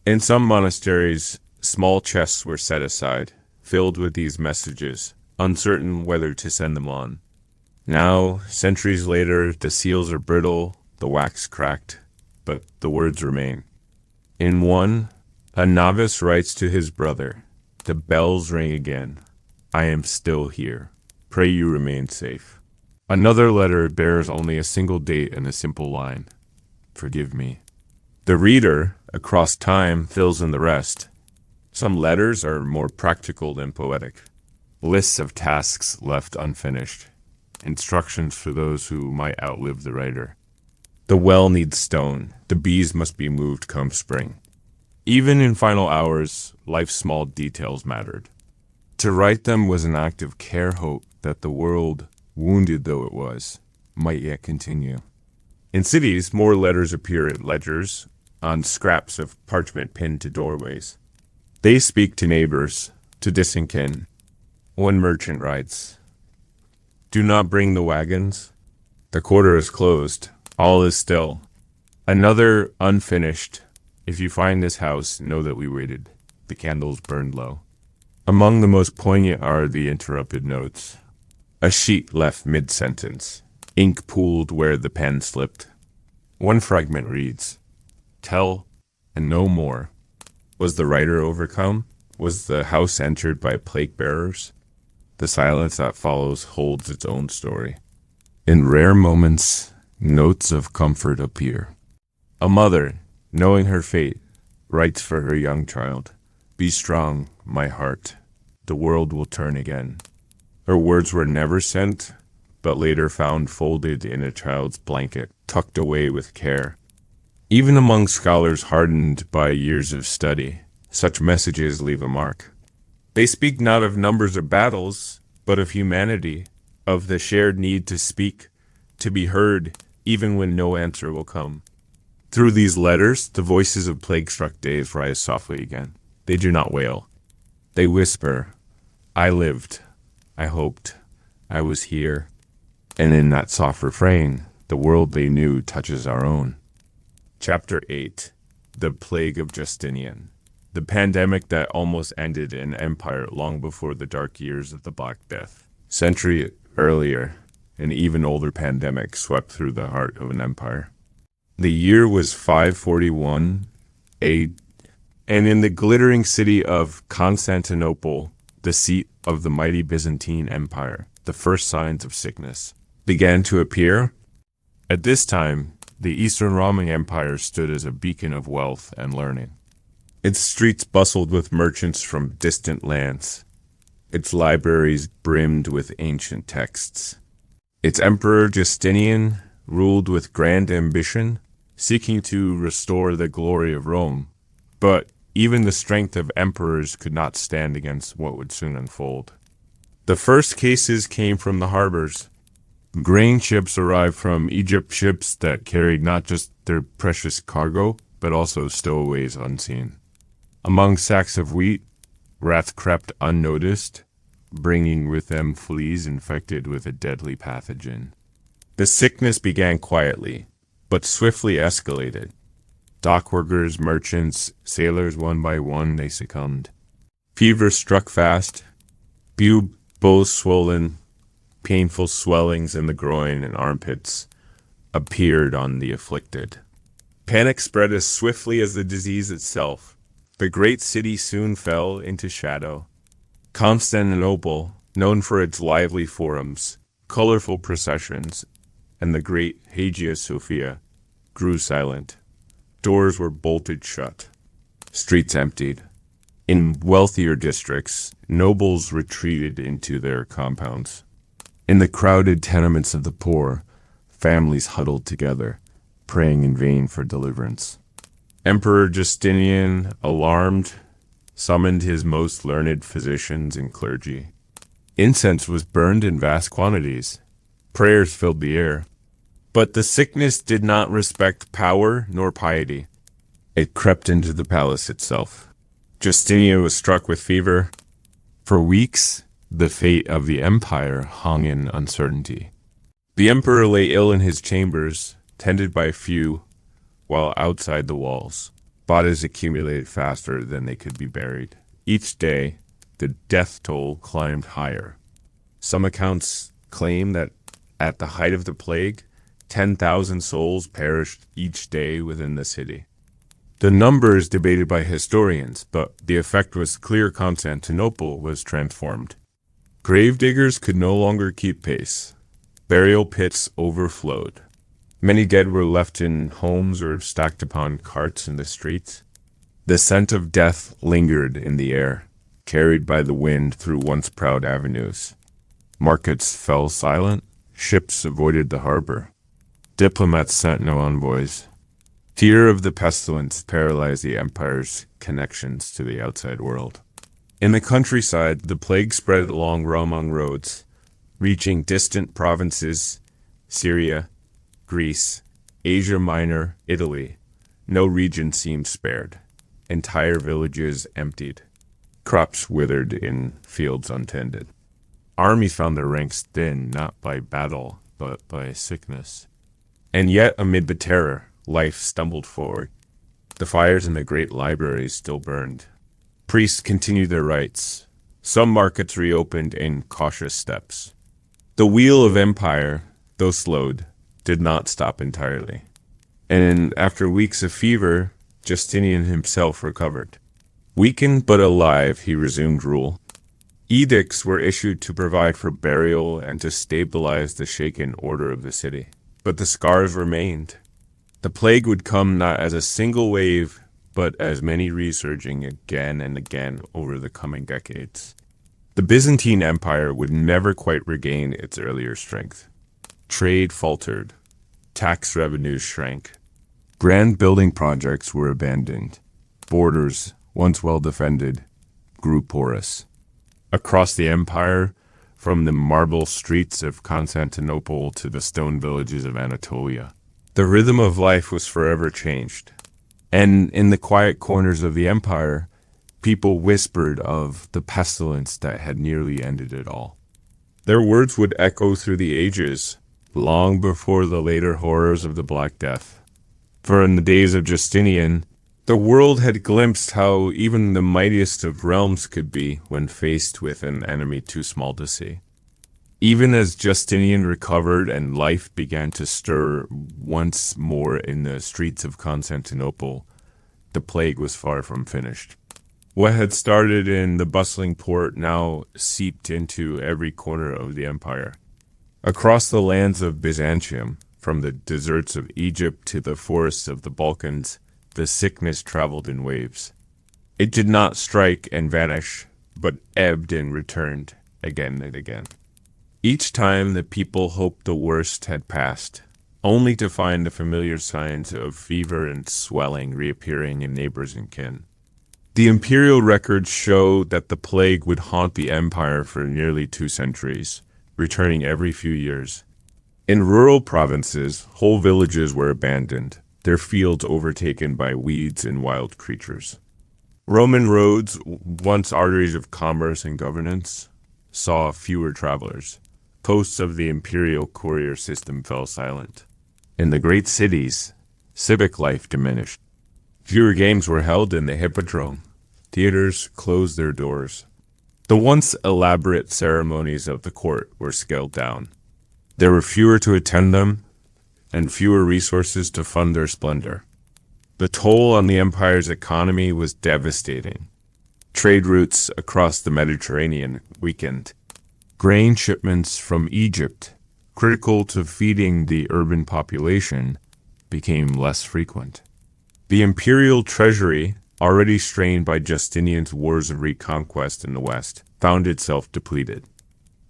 In some monasteries, small chests were set aside, filled with these messages, uncertain whether to send them on. Now, centuries later, the seals are brittle, the wax cracked, but the words remain. In one, a novice writes to his brother, "The bells ring again. I am still here. Pray you remain safe." Another letter bears only a single date and a simple line, "Forgive me." The reader, across time, fills in the rest. Some letters are more practical than poetic. Lists of tasks left unfinished. Instructions for those who might outlive the writer. The well needs stone. The bees must be moved come spring. Even in final hours, life's small details mattered. To write them was an act of care, hope that the world, wounded though it was, might yet continue. In cities, more letters appear at ledgers, on scraps of parchment pinned to doorways. They speak to neighbors, to distant kin. One merchant writes, "Do not bring the wagons. The quarter is closed. All is still." Another, unfinished, "If you find this house, know that we waited. The candles burned low." Among the most poignant are the interrupted notes. A sheet left mid-sentence, ink pooled where the pen slipped. One fragment reads, "Tell and no more." Was the writer overcome? Was the house entered by plague bearers? The silence that follows holds its own story. In rare moments, notes of comfort appear. A mother, knowing her fate, writes for her young child, "Be strong, my heart. The world will turn again." Her words were never sent, but later found folded in a child's blanket, tucked away with care. Even among scholars hardened by years of study, such messages leave a mark. They speak not of numbers or battles, but of humanity, of the shared need to speak, to be heard, even when no answer will come. Through these letters, the voices of plague-struck days rise softly again. They do not wail. They whisper, "I lived, I hoped, I was here." And in that soft refrain, the world they knew touches our own. Chapter 8. The Plague of Justinian. The pandemic that almost ended an empire long before the dark years of the Black Death. Century earlier, an even older pandemic swept through the heart of an empire. The year was 541 AD, and in the glittering city of Constantinople, the seat of the mighty Byzantine Empire, the first signs of sickness began to appear. At this time, the Eastern Roman Empire stood as a beacon of wealth and learning. Its streets bustled with merchants from distant lands. Its libraries brimmed with ancient texts. Its emperor Justinian ruled with grand ambition, seeking to restore the glory of Rome. But even the strength of emperors could not stand against what would soon unfold. The first cases came from the harbors. Grain ships arrived from Egypt, ships that carried not just their precious cargo, but also stowaways unseen. Among sacks of wheat, rats crept unnoticed, bringing with them fleas infected with a deadly pathogen. The sickness began quietly, but swiftly escalated. Dockworkers, merchants, sailors, one by one, they succumbed. Fever struck fast, both swollen, painful swellings in the groin and armpits appeared on the afflicted. Panic spread as swiftly as the disease itself. The great city soon fell into shadow. Constantinople, known for its lively forums, colorful processions, and the great Hagia Sophia, grew silent. Doors were bolted shut. Streets emptied. In wealthier districts, nobles retreated into their compounds. In the crowded tenements of the poor, families huddled together, praying in vain for deliverance. Emperor Justinian, alarmed, summoned his most learned physicians and clergy. Incense was burned in vast quantities. Prayers filled the air. But the sickness did not respect power nor piety. It crept into the palace itself. Justinian was struck with fever. For weeks, the fate of the empire hung in uncertainty. The emperor lay ill in his chambers, tended by few, while outside the walls, bodies accumulated faster than they could be buried. Each day, the death toll climbed higher. Some accounts claim that at the height of the plague, 10,000 souls perished each day within the city. The number is debated by historians, but the effect was clear. Constantinople was transformed. Gravediggers could no longer keep pace. Burial pits overflowed. Many dead were left in homes or stacked upon carts in the streets. The scent of death lingered in the air, carried by the wind through once proud avenues. Markets fell silent. Ships avoided the harbor. Diplomats sent no envoys. Fear of the pestilence paralyzed the empire's connections to the outside world. In the countryside, the plague spread along Roman roads, reaching distant provinces, Syria, Greece, Asia Minor, Italy. No region seemed spared. Entire villages emptied. Crops withered in fields untended. Armies found their ranks thin, not by battle, but by sickness. And yet, amid the terror, life stumbled forward. The fires in the great libraries still burned. Priests continued their rites. Some markets reopened in cautious steps. The wheel of empire, though slowed, did not stop entirely. And after weeks of fever, Justinian himself recovered. Weakened but alive, he resumed rule. Edicts were issued to provide for burial and to stabilize the shaken order of the city. But the scars remained. The plague would come not as a single wave, but as many resurging again and again over the coming decades. The Byzantine Empire would never quite regain its earlier strength. Trade faltered. Tax revenues shrank. Grand building projects were abandoned. Borders, once well defended, grew porous. Across the empire, from the marble streets of Constantinople to the stone villages of Anatolia, the rhythm of life was forever changed. And in the quiet corners of the empire, people whispered of the pestilence that had nearly ended it all. Their words would echo through the ages, long before the later horrors of the Black Death. For in the days of Justinian, the world had glimpsed how even the mightiest of realms could be when faced with an enemy too small to see. Even as Justinian recovered and life began to stir once more in the streets of Constantinople, the plague was far from finished. What had started in the bustling port now seeped into every corner of the empire. Across the lands of Byzantium, from the deserts of Egypt to the forests of the Balkans, the sickness traveled in waves. It did not strike and vanish, but ebbed and returned again and again. Each time the people hoped the worst had passed, only to find the familiar signs of fever and swelling reappearing in neighbors and kin. The imperial records show that the plague would haunt the empire for nearly 2 centuries, returning every few years. In rural provinces, whole villages were abandoned, their fields overtaken by weeds and wild creatures. Roman roads, once arteries of commerce and governance, saw fewer travelers. Posts of the imperial courier system fell silent. In the great cities, civic life diminished. Fewer games were held in the hippodrome. Theaters closed their doors. The once elaborate ceremonies of the court were scaled down. There were fewer to attend them, and fewer resources to fund their splendor. The toll on the empire's economy was devastating. Trade routes across the Mediterranean weakened. Grain shipments from Egypt, critical to feeding the urban population, became less frequent. The imperial treasury, already strained by Justinian's wars of reconquest in the West, found itself depleted.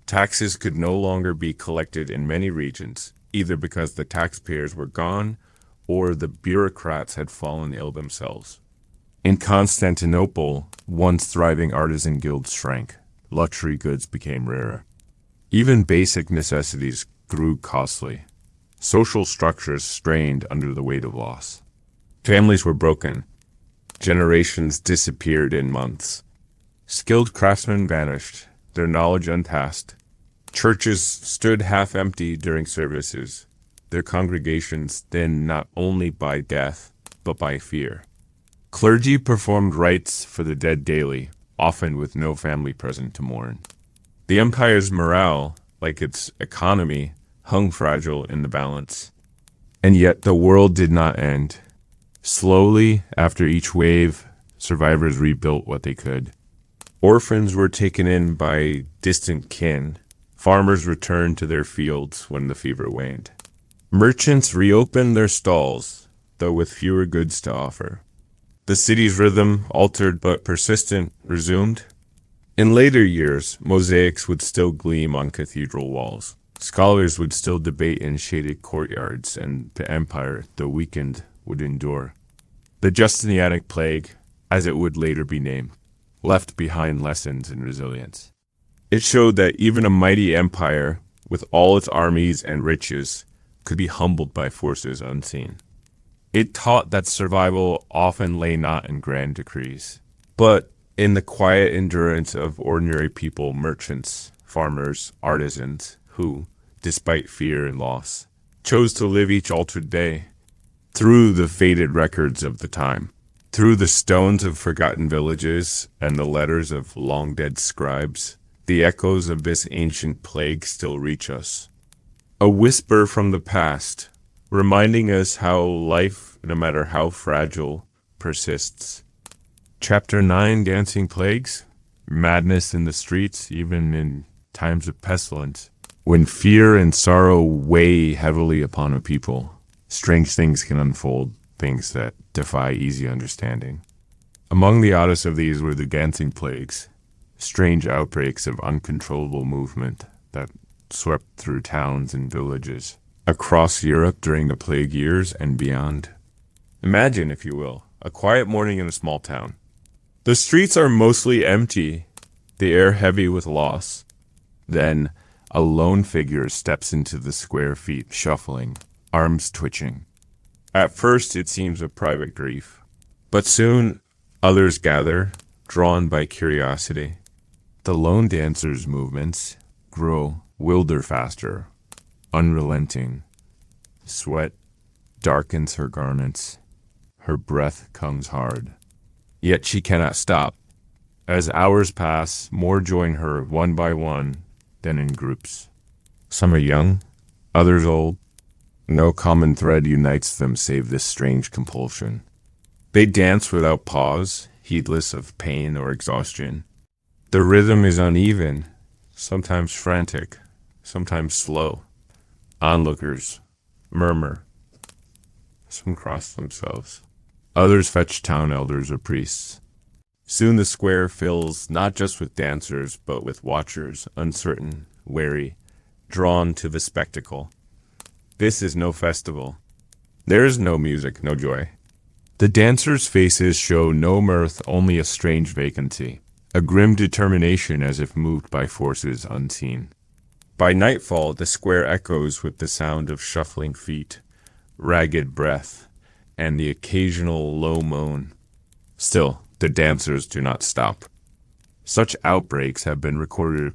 Taxes could no longer be collected in many regions, either because the taxpayers were gone or the bureaucrats had fallen ill themselves. In Constantinople, once thriving artisan guilds shrank. Luxury goods became rarer. Even basic necessities grew costly. Social structures strained under the weight of loss. Families were broken. Generations disappeared in months. Skilled craftsmen vanished, their knowledge untasked. Churches stood half empty during services, their congregations thinned not only by death, but by fear. Clergy performed rites for the dead daily, often with no family present to mourn. The empire's morale, like its economy, hung fragile in the balance. And yet the world did not end. Slowly, after each wave, survivors rebuilt what they could. Orphans were taken in by distant kin. Farmers returned to their fields when the fever waned. Merchants reopened their stalls, though with fewer goods to offer. The city's rhythm, altered but persistent, resumed. In later years, mosaics would still gleam on cathedral walls. Scholars would still debate in shaded courtyards, and the empire, though weakened, would endure. The Justinianic plague, as it would later be named, left behind lessons in resilience. It showed that even a mighty empire, with all its armies and riches, could be humbled by forces unseen. It taught that survival often lay not in grand decrees, but in the quiet endurance of ordinary people, merchants, farmers, artisans, who, despite fear and loss, chose to live each altered day. Through the faded records of the time, through the stones of forgotten villages and the letters of long-dead scribes, the echoes of this ancient plague still reach us. A whisper from the past, reminding us how life, no matter how fragile, persists. Chapter 9, Dancing Plagues. Madness in the streets, even in times of pestilence. When fear and sorrow weigh heavily upon a people, strange things can unfold, things that defy easy understanding. Among the oddest of these were the dancing plagues, strange outbreaks of uncontrollable movement that swept through towns and villages across Europe during the plague years and beyond. Imagine, if you will, a quiet morning in a small town. The streets are mostly empty, the air heavy with loss. Then, a lone figure steps into the square feet, shuffling, arms twitching. At first, it seems a private grief, but soon others gather, drawn by curiosity. The lone dancer's movements grow wilder faster, unrelenting. Sweat darkens her garments. Her breath comes hard. Yet she cannot stop. As hours pass, more join her one by one, then in groups. Some are young, others old. No common thread unites them save this strange compulsion. They dance without pause, heedless of pain or exhaustion. The rhythm is uneven, sometimes frantic, sometimes slow. Onlookers murmur. Some cross themselves. Others fetch town elders or priests. Soon the square fills not just with dancers, but with watchers, uncertain, wary, drawn to the spectacle. This is no festival. There is no music, no joy. The dancers' faces show no mirth, only a strange vacancy, a grim determination as if moved by forces unseen. By nightfall, the square echoes with the sound of shuffling feet, ragged breath, and the occasional low moan. Still, the dancers do not stop. Such outbreaks have been recorded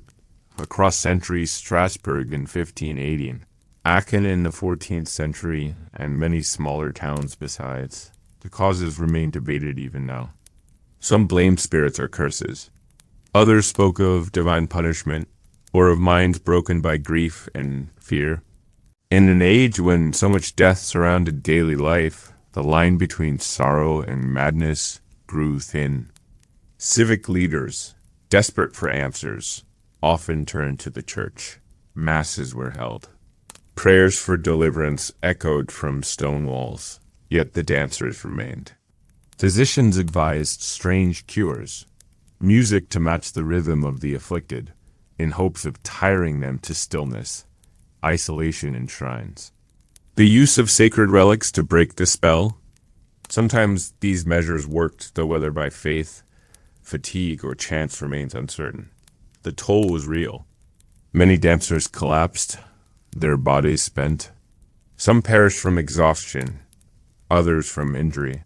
across centuries: Strasbourg in 1580, Aachen in the 14th century, and many smaller towns besides. The causes remain debated even now. Some blamed spirits or curses. Others spoke of divine punishment, or of minds broken by grief and fear. In an age when so much death surrounded daily life, the line between sorrow and madness grew thin. Civic leaders, desperate for answers, often turned to the church. Masses were held. Prayers for deliverance echoed from stone walls, yet the dancers remained. Physicians advised strange cures, music to match the rhythm of the afflicted, in hopes of tiring them to stillness, isolation in shrines. The use of sacred relics to break the spell. Sometimes these measures worked, though whether by faith, fatigue, or chance remains uncertain. The toll was real. Many dancers collapsed, their bodies spent. Some perished from exhaustion, others from injury.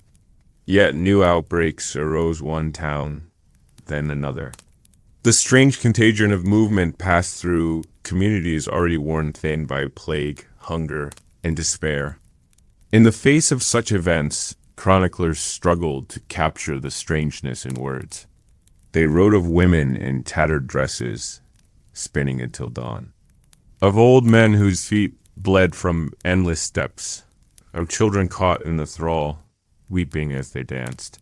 Yet new outbreaks arose one town, then another. The strange contagion of movement passed through communities already worn thin by plague, hunger, and despair. In the face of such events, chroniclers struggled to capture the strangeness in words. They wrote of women in tattered dresses, spinning until dawn. Of old men whose feet bled from endless steps. Of children caught in the thrall, weeping as they danced.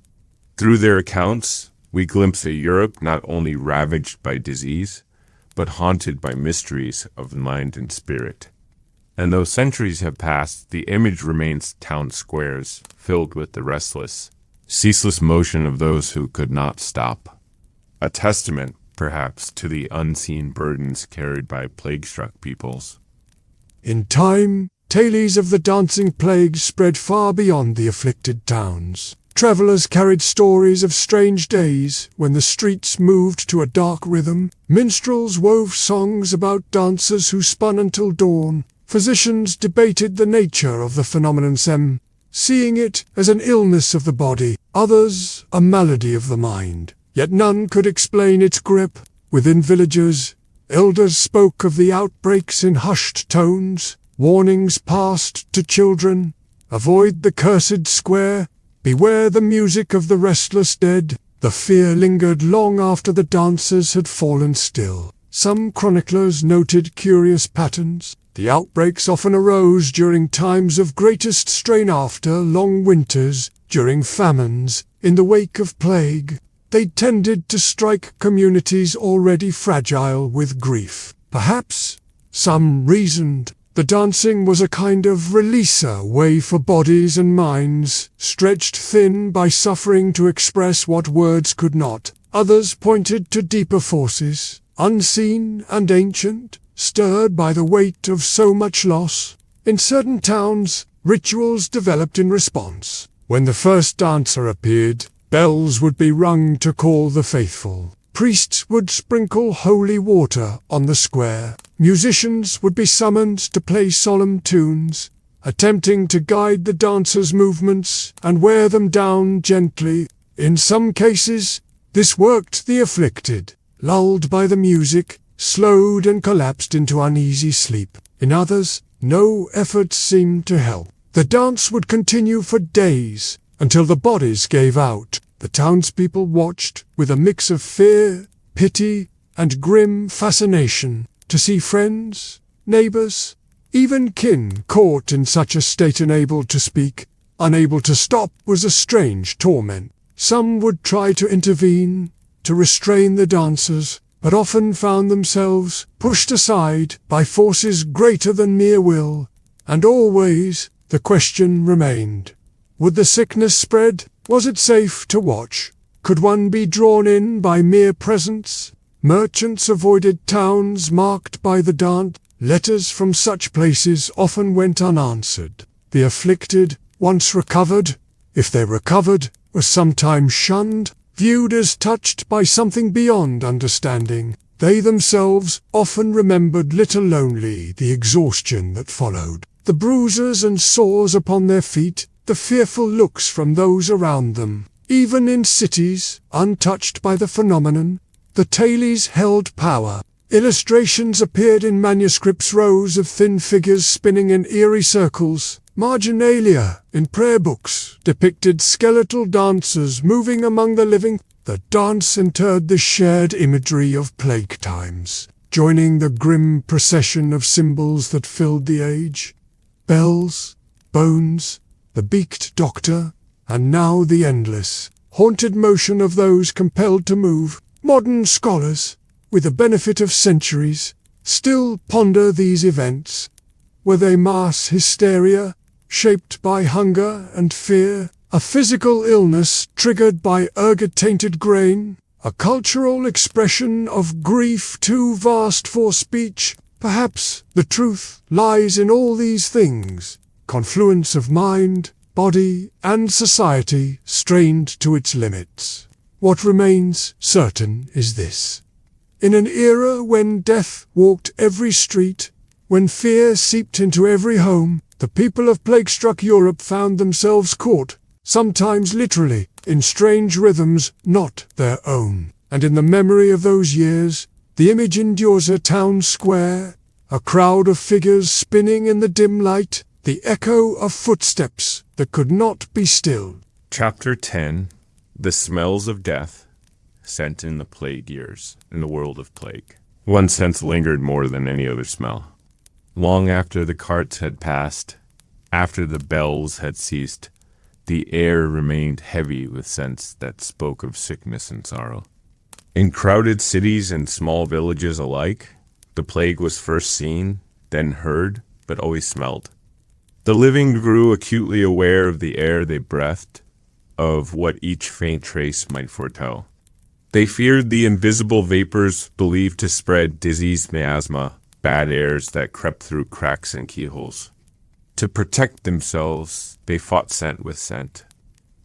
Through their accounts, we glimpse a Europe not only ravaged by disease, but haunted by mysteries of mind and spirit. And though centuries have passed, the image remains town squares, filled with the restless, ceaseless motion of those who could not stop. A testament, perhaps, to the unseen burdens carried by plague-struck peoples. In time, tales of the dancing plague spread far beyond the afflicted towns. Travelers carried stories of strange days when the streets moved to a dark rhythm. Minstrels wove songs about dancers who spun until dawn. Physicians debated the nature of the phenomenon, some seeing it as an illness of the body, others a malady of the mind. Yet none could explain its grip. Within villages, elders spoke of the outbreaks in hushed tones. Warnings passed to children: avoid the cursed square, beware the music of the restless dead. The fear lingered long after the dancers had fallen still. Some chroniclers noted curious patterns. The outbreaks often arose during times of greatest strain, after long winters, during famines, in the wake of plague. They tended to strike communities already fragile with grief. Perhaps, some reasoned, the dancing was a kind of releaser way for bodies and minds, stretched thin by suffering, to express what words could not. Others pointed to deeper forces, unseen and ancient, stirred by the weight of so much loss. In certain towns, rituals developed in response. When the first dancer appeared, bells would be rung to call the faithful. Priests would sprinkle holy water on the square. Musicians would be summoned to play solemn tunes, attempting to guide the dancers' movements and wear them down gently. In some cases, this worked. The afflicted, lulled by the music, slowed and collapsed into uneasy sleep. In others, no effort seemed to help. The dance would continue for days, until the bodies gave out. The townspeople watched with a mix of fear, pity, and grim fascination to see friends, neighbors, even kin caught in such a state unable to speak, unable to stop was a strange torment. Some would try to intervene, to restrain the dancers, but often found themselves pushed aside by forces greater than mere will. And always the question remained. Would the sickness spread? Was it safe to watch? Could one be drawn in by mere presence? Merchants avoided towns marked by the dance. Letters from such places often went unanswered. The afflicted, once recovered, if they recovered, were sometimes shunned, viewed as touched by something beyond understanding. They themselves often remembered little only the exhaustion that followed, the bruises and sores upon their feet, the fearful looks from those around them. Even in cities, untouched by the phenomenon, the tailies held power. Illustrations appeared in manuscripts, rows of thin figures spinning in eerie circles. Marginalia, in prayer books, depicted skeletal dancers moving among the living. The dance interred the shared imagery of plague times, joining the grim procession of symbols that filled the age. Bells, bones, the beaked doctor, and now the endless, haunted motion of those compelled to move. Modern scholars, with the benefit of centuries, still ponder these events. Were they mass hysteria, shaped by hunger and fear? A physical illness triggered by ergot-tainted grain? A cultural expression of grief too vast for speech? Perhaps the truth lies in all these things. Confluence of mind, body, and society strained to its limits. What remains certain is this. In an era when death walked every street, when fear seeped into every home, the people of plague-struck Europe found themselves caught, sometimes literally, in strange rhythms not their own. And in the memory of those years, the image endures a town square, a crowd of figures spinning in the dim light, the echo of footsteps that could not be stilled. Chapter 10. The Smells of Death, Sent in the Plague Years, in the World of Plague. One sense lingered more than any other smell. Long after the carts had passed, after the bells had ceased, the air remained heavy with scents that spoke of sickness and sorrow. In crowded cities and small villages alike, the plague was first seen, then heard, but always smelled. The living grew acutely aware of the air they breathed, of what each faint trace might foretell. They feared the invisible vapors believed to spread disease, miasma, bad airs that crept through cracks and keyholes. To protect themselves, they fought scent with scent.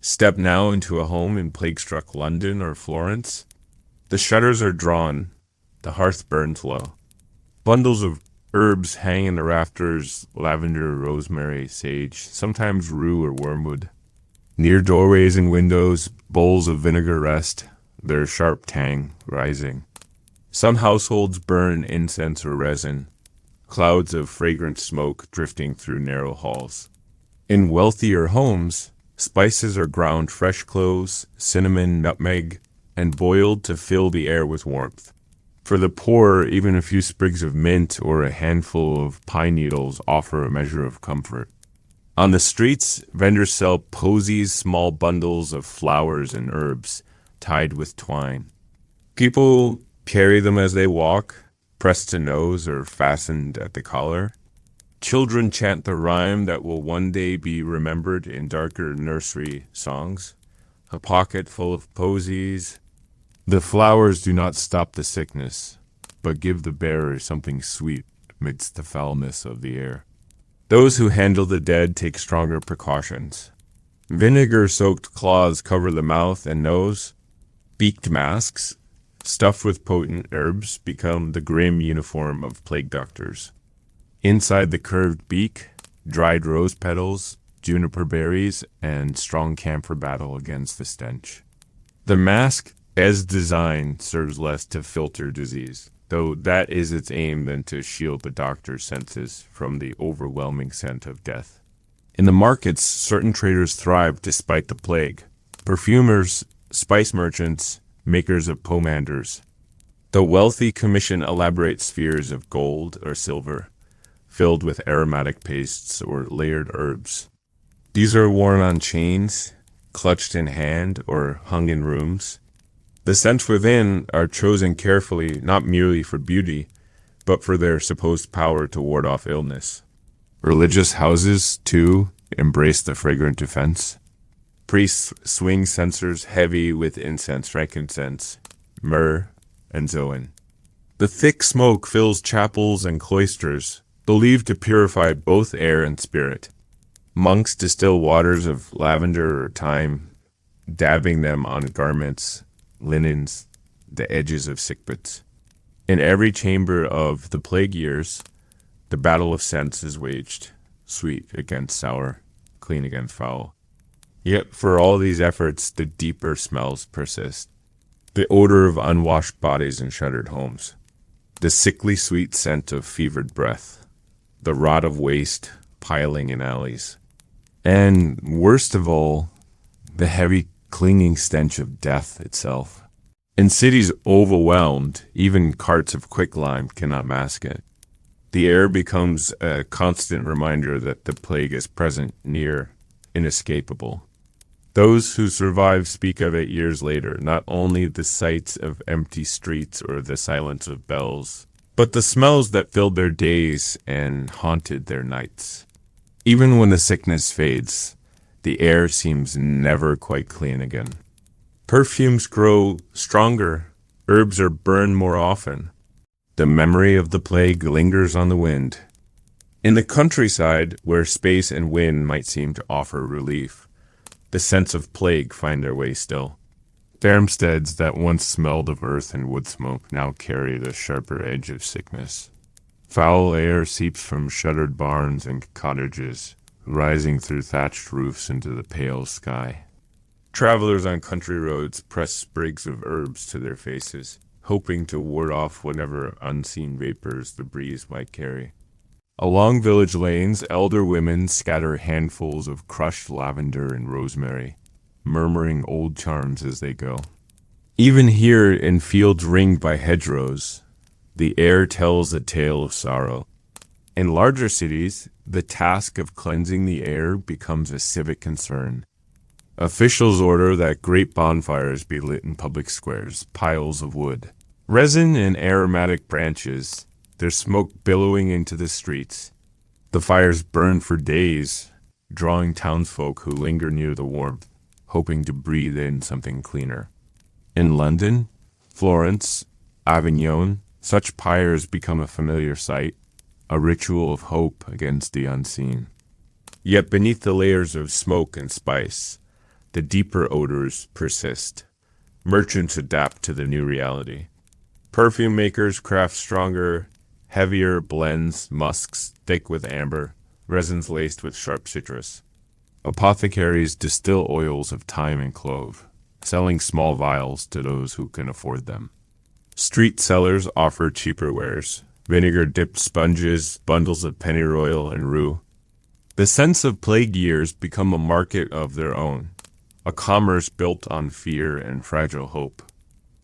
Step now into a home in plague-struck London or Florence. The shutters are drawn, the hearth burns low. Bundles of herbs hang in the rafters, lavender, rosemary, sage, sometimes rue or wormwood. Near doorways and windows, bowls of vinegar rest, their sharp tang rising. Some households burn incense or resin, clouds of fragrant smoke drifting through narrow halls. In wealthier homes, spices are ground, fresh cloves, cinnamon, nutmeg, and boiled to fill the air with warmth. For the poor, even a few sprigs of mint or a handful of pine needles offer a measure of comfort. On the streets, vendors sell posies, small bundles of flowers and herbs, tied with twine. People carry them as they walk, pressed to nose or fastened at the collar. Children chant the rhyme that will one day be remembered in darker nursery songs. A pocket full of posies. The flowers do not stop the sickness, but give the bearer something sweet amidst the foulness of the air. Those who handle the dead take stronger precautions. Vinegar-soaked cloths cover the mouth and nose. Beaked masks, stuffed with potent herbs, become the grim uniform of plague doctors. Inside the curved beak, dried rose petals, juniper berries, and strong camphor battle against the stench. The mask, as designed, serves less to filter disease, though that is its aim than to shield the doctor's senses from the overwhelming scent of death. In the markets, certain traders thrive despite the plague. Perfumers, spice merchants, makers of pomanders. The wealthy commission elaborate spheres of gold or silver, filled with aromatic pastes or layered herbs. These are worn on chains, clutched in hand, or hung in rooms. The scents within are chosen carefully, not merely for beauty, but for their supposed power to ward off illness. Religious houses, too, embrace the fragrant defense. Priests swing censers heavy with incense, frankincense, myrrh, and zoin. The thick smoke fills chapels and cloisters, believed to purify both air and spirit. Monks distill waters of lavender or thyme, dabbing them on garments, linens, the edges of sickbeds. In every chamber of the plague years, the battle of scents is waged, sweet against sour, clean against foul. Yet for all these efforts, the deeper smells persist. The odor of unwashed bodies in shuttered homes. The sickly sweet scent of fevered breath. The rot of waste piling in alleys. And worst of all, the heavy clinging stench of death itself. In cities overwhelmed, even carts of quicklime cannot mask it. The air becomes a constant reminder that the plague is present, near, inescapable. Those who survive speak of it years later, not only the sights of empty streets or the silence of bells, but the smells that filled their days and haunted their nights. Even when the sickness fades, the air seems never quite clean again. Perfumes grow stronger, herbs are burned more often. The memory of the plague lingers on the wind. In the countryside, where space and wind might seem to offer relief, the scents of plague find their way still. Farmsteads that once smelled of earth and wood smoke now carry the sharper edge of sickness. Foul air seeps from shuttered barns and cottages, rising through thatched roofs into the pale sky. Travelers on country roads press sprigs of herbs to their faces, hoping to ward off whatever unseen vapors the breeze might carry. Along village lanes, elder women scatter handfuls of crushed lavender and rosemary, murmuring old charms as they go. Even here, in fields ringed by hedgerows, the air tells a tale of sorrow. In larger cities, the task of cleansing the air becomes a civic concern. Officials order that great bonfires be lit in public squares, piles of wood. Resin and aromatic branches, their smoke billowing into the streets. The fires burn for days, drawing townsfolk who linger near the warmth, hoping to breathe in something cleaner. In London, Florence, Avignon, such pyres become a familiar sight, a ritual of hope against the unseen. Yet beneath the layers of smoke and spice, the deeper odors persist. Merchants adapt to the new reality. Perfume makers craft stronger, heavier blends, musks thick with amber, resins laced with sharp citrus. Apothecaries distill oils of thyme and clove, selling small vials to those who can afford them. Street sellers offer cheaper wares, vinegar-dipped sponges, bundles of pennyroyal and rue. The scents of plague years become a market of their own, a commerce built on fear and fragile hope.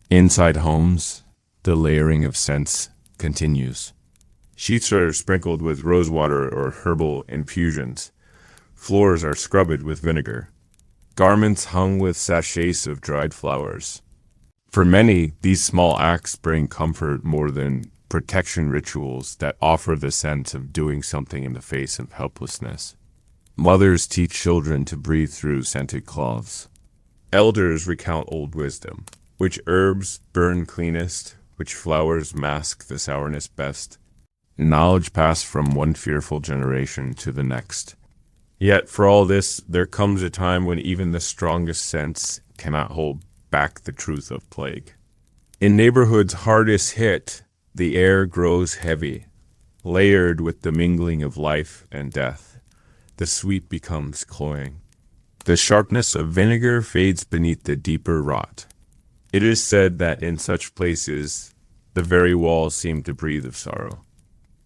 Inside homes, the layering of scents continues. Sheets are sprinkled with rosewater or herbal infusions. Floors are scrubbed with vinegar. Garments hung with sachets of dried flowers. For many, these small acts bring comfort more than protection rituals that offer the sense of doing something in the face of helplessness. Mothers teach children to breathe through scented cloths. Elders recount old wisdom, which herbs burn cleanest, which flowers mask the sourness best. Knowledge passed from one fearful generation to the next. Yet for all this, there comes a time when even the strongest sense cannot hold back the truth of plague. In neighborhoods hardest hit, the air grows heavy, layered with the mingling of life and death. The sweet becomes cloying. The sharpness of vinegar fades beneath the deeper rot. It is said that in such places, the very walls seem to breathe of sorrow.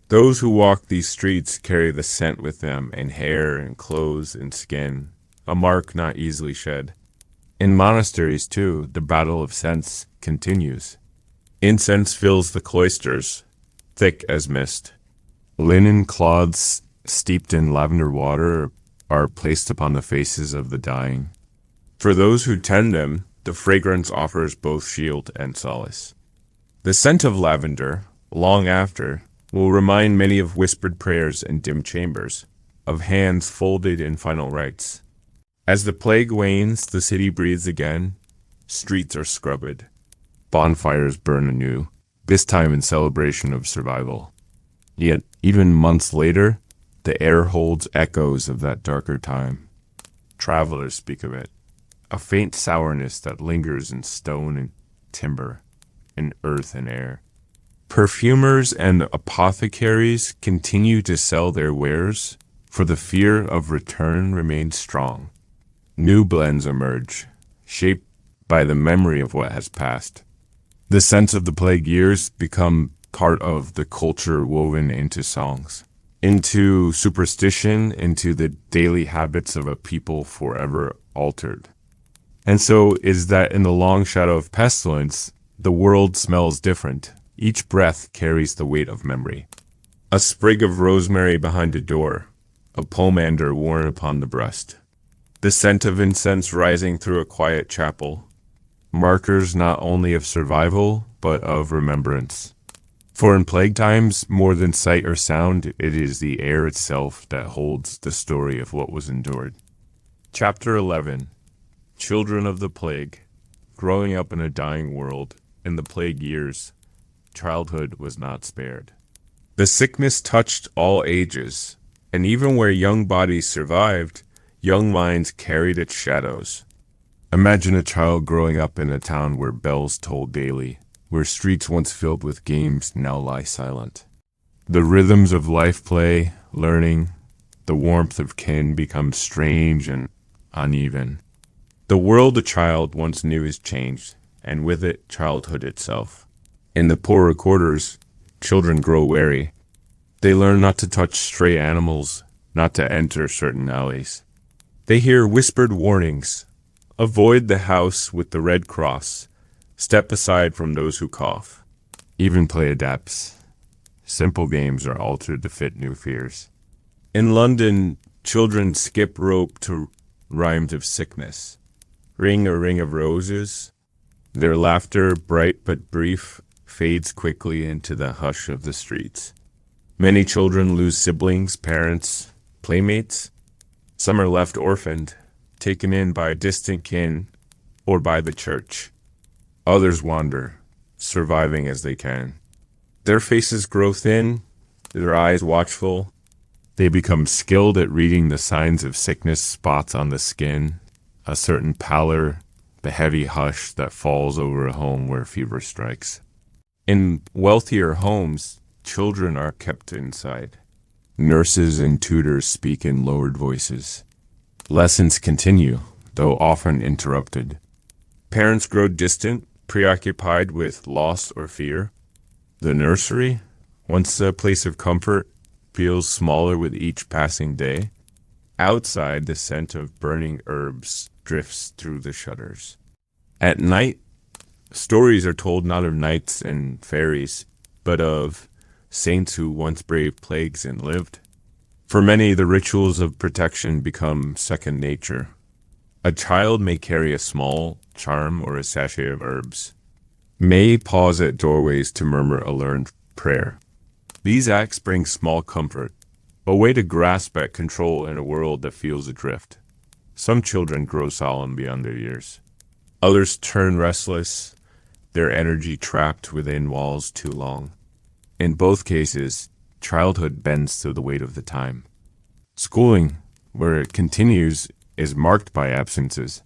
Those who walk these streets carry the scent with them in hair and clothes and skin, a mark not easily shed. In monasteries, too, the battle of scents continues. Incense fills the cloisters, thick as mist. Linen cloths steeped in lavender water are placed upon the faces of the dying. For those who tend them, the fragrance offers both shield and solace. The scent of lavender, long after, will remind many of whispered prayers in dim chambers, of hands folded in final rites. As the plague wanes, the city breathes again, streets are scrubbed, bonfires burn anew, this time in celebration of survival. Yet, even months later, the air holds echoes of that darker time. Travelers speak of it, a faint sourness that lingers in stone and timber, in earth and air. Perfumers and apothecaries continue to sell their wares, for the fear of return remains strong. New blends emerge, shaped by the memory of what has passed. The scents of the plague years become part of the culture woven into songs, into superstition, into the daily habits of a people forever altered. And so is that in the long shadow of pestilence, the world smells different. Each breath carries the weight of memory. A sprig of rosemary behind a door, a pomander worn upon the breast. The scent of incense rising through a quiet chapel. Markers not only of survival, but of remembrance. For in plague times, more than sight or sound, it is the air itself that holds the story of what was endured. Chapter 11. Children of the Plague. Growing up in a dying world, in the plague years, childhood was not spared. The sickness touched all ages, and even where young bodies survived, young minds carried its shadows. Imagine a child growing up in a town where bells tolled daily, where streets once filled with games now lie silent. The rhythms of life play, learning, the warmth of kin become strange and uneven. The world a child once knew is changed, and with it childhood itself. In the poorer quarters, children grow wary. They learn not to touch stray animals, not to enter certain alleys. They hear whispered warnings. Avoid the house with the red cross. Step aside from those who cough. Even play adapts. Simple games are altered to fit new fears. In London, children skip rope to rhymes of sickness. Ring a ring of roses. Their laughter, bright but brief, fades quickly into the hush of the streets. Many children lose siblings, parents, playmates. Some are left orphaned, taken in by a distant kin or by the church. Others wander, surviving as they can. Their faces grow thin, their eyes watchful. They become skilled at reading the signs of sickness, spots on the skin, a certain pallor, the heavy hush that falls over a home where fever strikes. In wealthier homes, children are kept inside. Nurses and tutors speak in lowered voices. Lessons continue, though often interrupted. Parents grow distant, preoccupied with loss or fear. The nursery, once a place of comfort, feels smaller with each passing day. Outside, the scent of burning herbs drifts through the shutters. At night, stories are told not of knights and fairies, but of saints who once braved plagues and lived. For many, the rituals of protection become second nature. A child may carry a small charm or a sachet of herbs, may pause at doorways to murmur a learned prayer. These acts bring small comfort, a way to grasp at control in a world that feels adrift. Some children grow solemn beyond their years. Others turn restless, their energy trapped within walls too long. In both cases, childhood bends to the weight of the time. Schooling, where it continues, is marked by absences.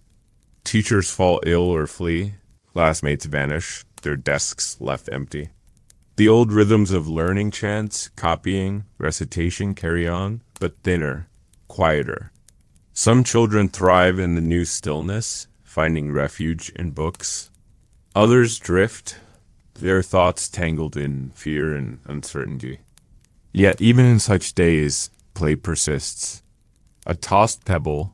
Teachers fall ill or flee, classmates vanish, their desks left empty. The old rhythms of learning chants, copying, recitation carry on, but thinner, quieter. Some children thrive in the new stillness, finding refuge in books. Others drift, their thoughts tangled in fear and uncertainty. Yet even in such days, play persists. A tossed pebble,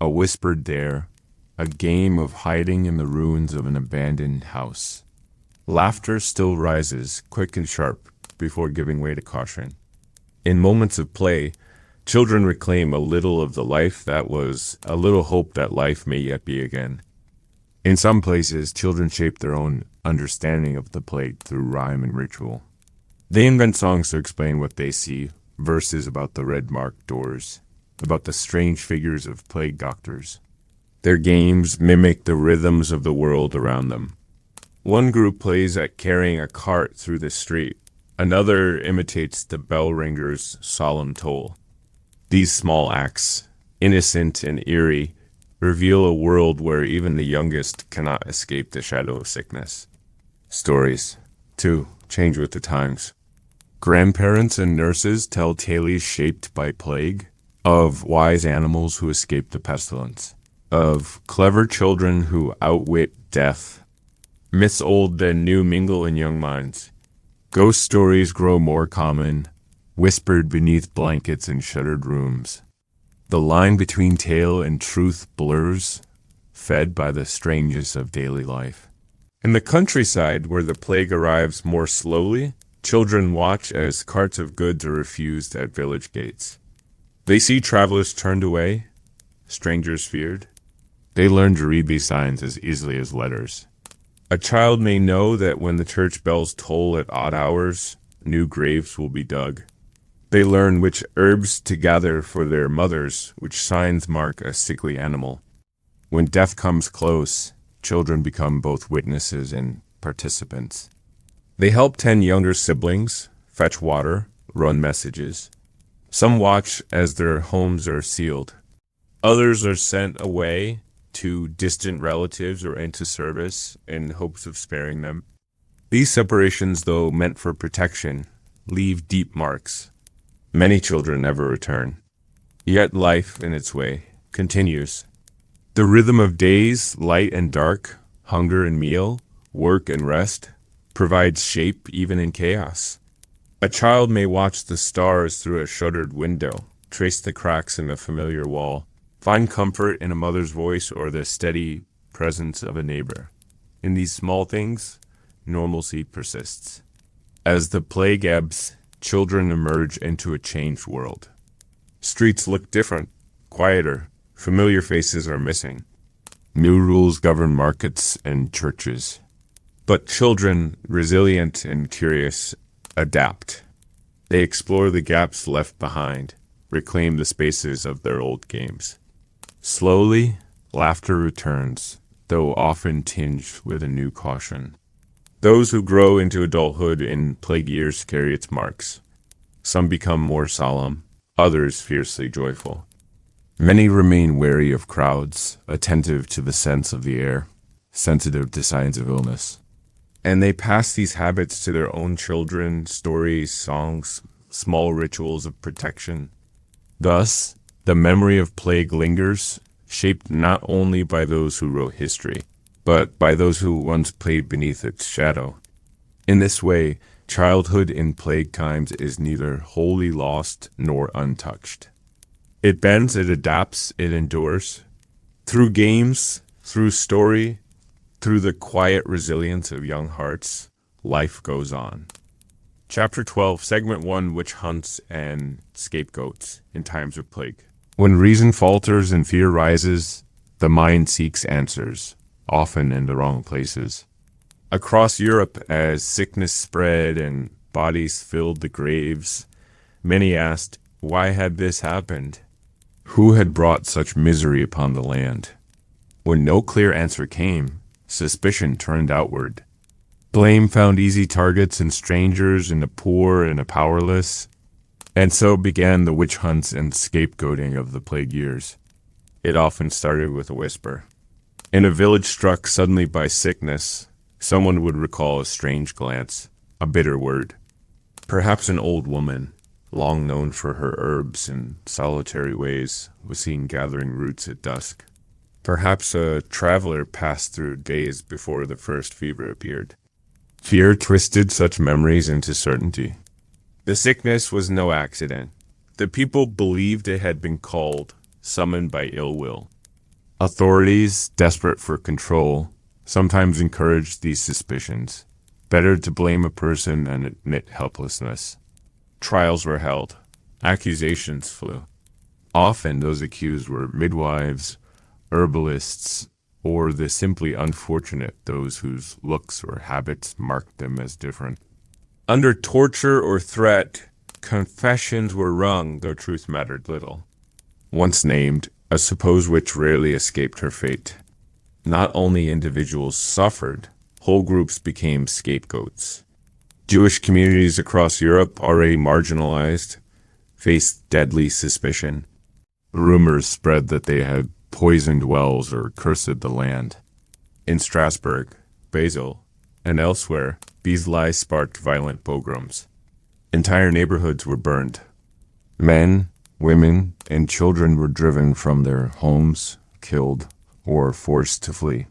a whispered dare, a game of hiding in the ruins of an abandoned house. Laughter still rises, quick and sharp, before giving way to caution. In moments of play, children reclaim a little of the life that was, a little hope that life may yet be again. In some places, children shape their own understanding of the plague through rhyme and ritual. They invent songs to explain what they see, verses about the red-marked doors, about the strange figures of plague doctors. Their games mimic the rhythms of the world around them. One group plays at carrying a cart through the street. Another imitates the bell ringer's solemn toll. These small acts, innocent and eerie, reveal a world where even the youngest cannot escape the shadow of sickness. Stories, too, change with the times. Grandparents and nurses tell tales shaped by plague, of wise animals who escaped the pestilence, of clever children who outwit death. Myths old than new mingle in young minds. Ghost stories grow more common, whispered beneath blankets in shuttered rooms. The line between tale and truth blurs, fed by the strangeness of daily life. In the countryside, where the plague arrives more slowly, children watch as carts of goods are refused at village gates. They see travelers turned away, strangers feared. They learn to read these signs as easily as letters. A child may know that when the church bells toll at odd hours, new graves will be dug. They learn which herbs to gather for their mothers, which signs mark a sickly animal. When death comes close, children become both witnesses and participants. They help tend younger siblings, fetch water, run messages. Some watch as their homes are sealed. Others are sent away to distant relatives or into service in hopes of sparing them. These separations, though meant for protection, leave deep marks. Many children never return. Yet life, in its way, continues. The rhythm of days, light and dark, hunger and meal, work and rest, provides shape even in chaos. A child may watch the stars through a shuttered window, trace the cracks in a familiar wall, find comfort in a mother's voice or the steady presence of a neighbor. In these small things, normalcy persists. As the plague ebbs, children emerge into a changed world. Streets look different, quieter, familiar faces are missing. New rules govern markets and churches. But children, resilient and curious, adapt. They explore the gaps left behind, reclaim the spaces of their old games. Slowly, laughter returns, though often tinged with a new caution. Those who grow into adulthood in plague years carry its marks. Some become more solemn, others fiercely joyful. Many remain wary of crowds, attentive to the sense of the air, sensitive to signs of illness. And they pass these habits to their own children, stories, songs, small rituals of protection. Thus, the memory of plague lingers, shaped not only by those who wrote history, but by those who once played beneath its shadow. In this way, childhood in plague times is neither wholly lost nor untouched. It bends, it adapts, it endures. Through games, through story, through the quiet resilience of young hearts, life goes on. Chapter 12, Segment 1, Witch Hunts and Scapegoats in Times of Plague. When reason falters and fear rises, the mind seeks answers, often in the wrong places. Across Europe, as sickness spread and bodies filled the graves, many asked, why had this happened? Who had brought such misery upon the land? When no clear answer came, suspicion turned outward. Blame found easy targets in strangers, in the poor, and the powerless. And so began the witch hunts and scapegoating of the plague years. It often started with a whisper. In a village struck suddenly by sickness, someone would recall a strange glance, a bitter word. Perhaps an old woman, long known for her herbs and solitary ways, was seen gathering roots at dusk. Perhaps a traveler passed through days before the first fever appeared. Fear twisted such memories into certainty. The sickness was no accident. The people believed it had been called, summoned by ill will. Authorities, desperate for control, sometimes encouraged these suspicions. Better to blame a person and admit helplessness. Trials were held. Accusations flew. Often those accused were midwives, herbalists, or the simply unfortunate, those whose looks or habits marked them as different. Under torture or threat, confessions were wrung, though truth mattered little. Once named, a supposed witch rarely escaped her fate. Not only individuals suffered, whole groups became scapegoats. Jewish communities across Europe, already marginalized, faced deadly suspicion. Rumors spread that they had poisoned wells or cursed the land. In Strasbourg, Basel, and elsewhere, these lies sparked violent pogroms. Entire neighborhoods were burned. Men, women, and children were driven from their homes, killed, or forced to flee.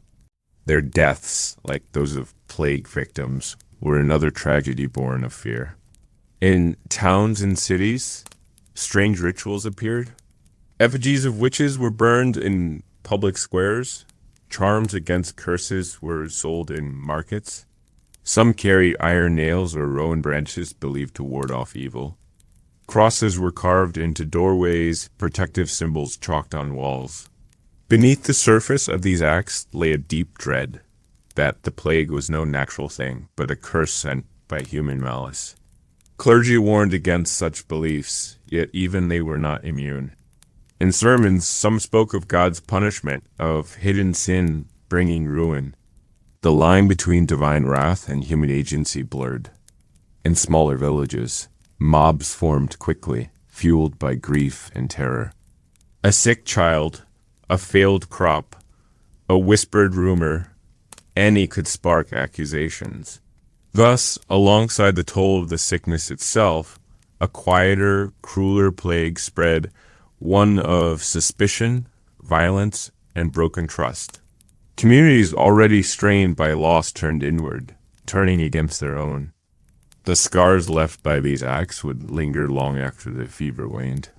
Their deaths, like those of plague victims, were another tragedy born of fear. In towns and cities, strange rituals appeared. Effigies of witches were burned in public squares. Charms against curses were sold in markets. Some carried iron nails or rowan branches believed to ward off evil. Crosses were carved into doorways, protective symbols chalked on walls. Beneath the surface of these acts lay a deep dread that the plague was no natural thing, but a curse sent by human malice. Clergy warned against such beliefs, yet even they were not immune. In sermons, some spoke of God's punishment, of hidden sin bringing ruin. The line between divine wrath and human agency blurred. In smaller villages, mobs formed quickly, fueled by grief and terror. A sick child, a failed crop, a whispered rumor, any could spark accusations. Thus, alongside the toll of the sickness itself, a quieter, crueler plague spread, one of suspicion, violence, and broken trust. Communities already strained by loss turned inward, turning against their own. The scars left by these acts would linger long after the fever waned.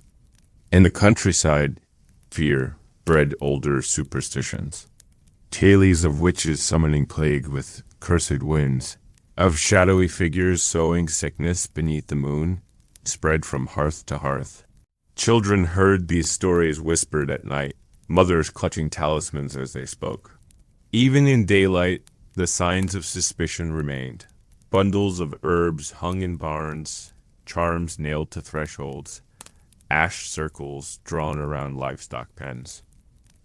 In the countryside, fear bred older superstitions. Tales of witches summoning plague with cursed winds, of shadowy figures sowing sickness beneath the moon, spread from hearth to hearth. Children heard these stories whispered at night, mothers clutching talismans as they spoke. Even in daylight, the signs of suspicion remained. Bundles of herbs hung in barns, charms nailed to thresholds, ash circles drawn around livestock pens.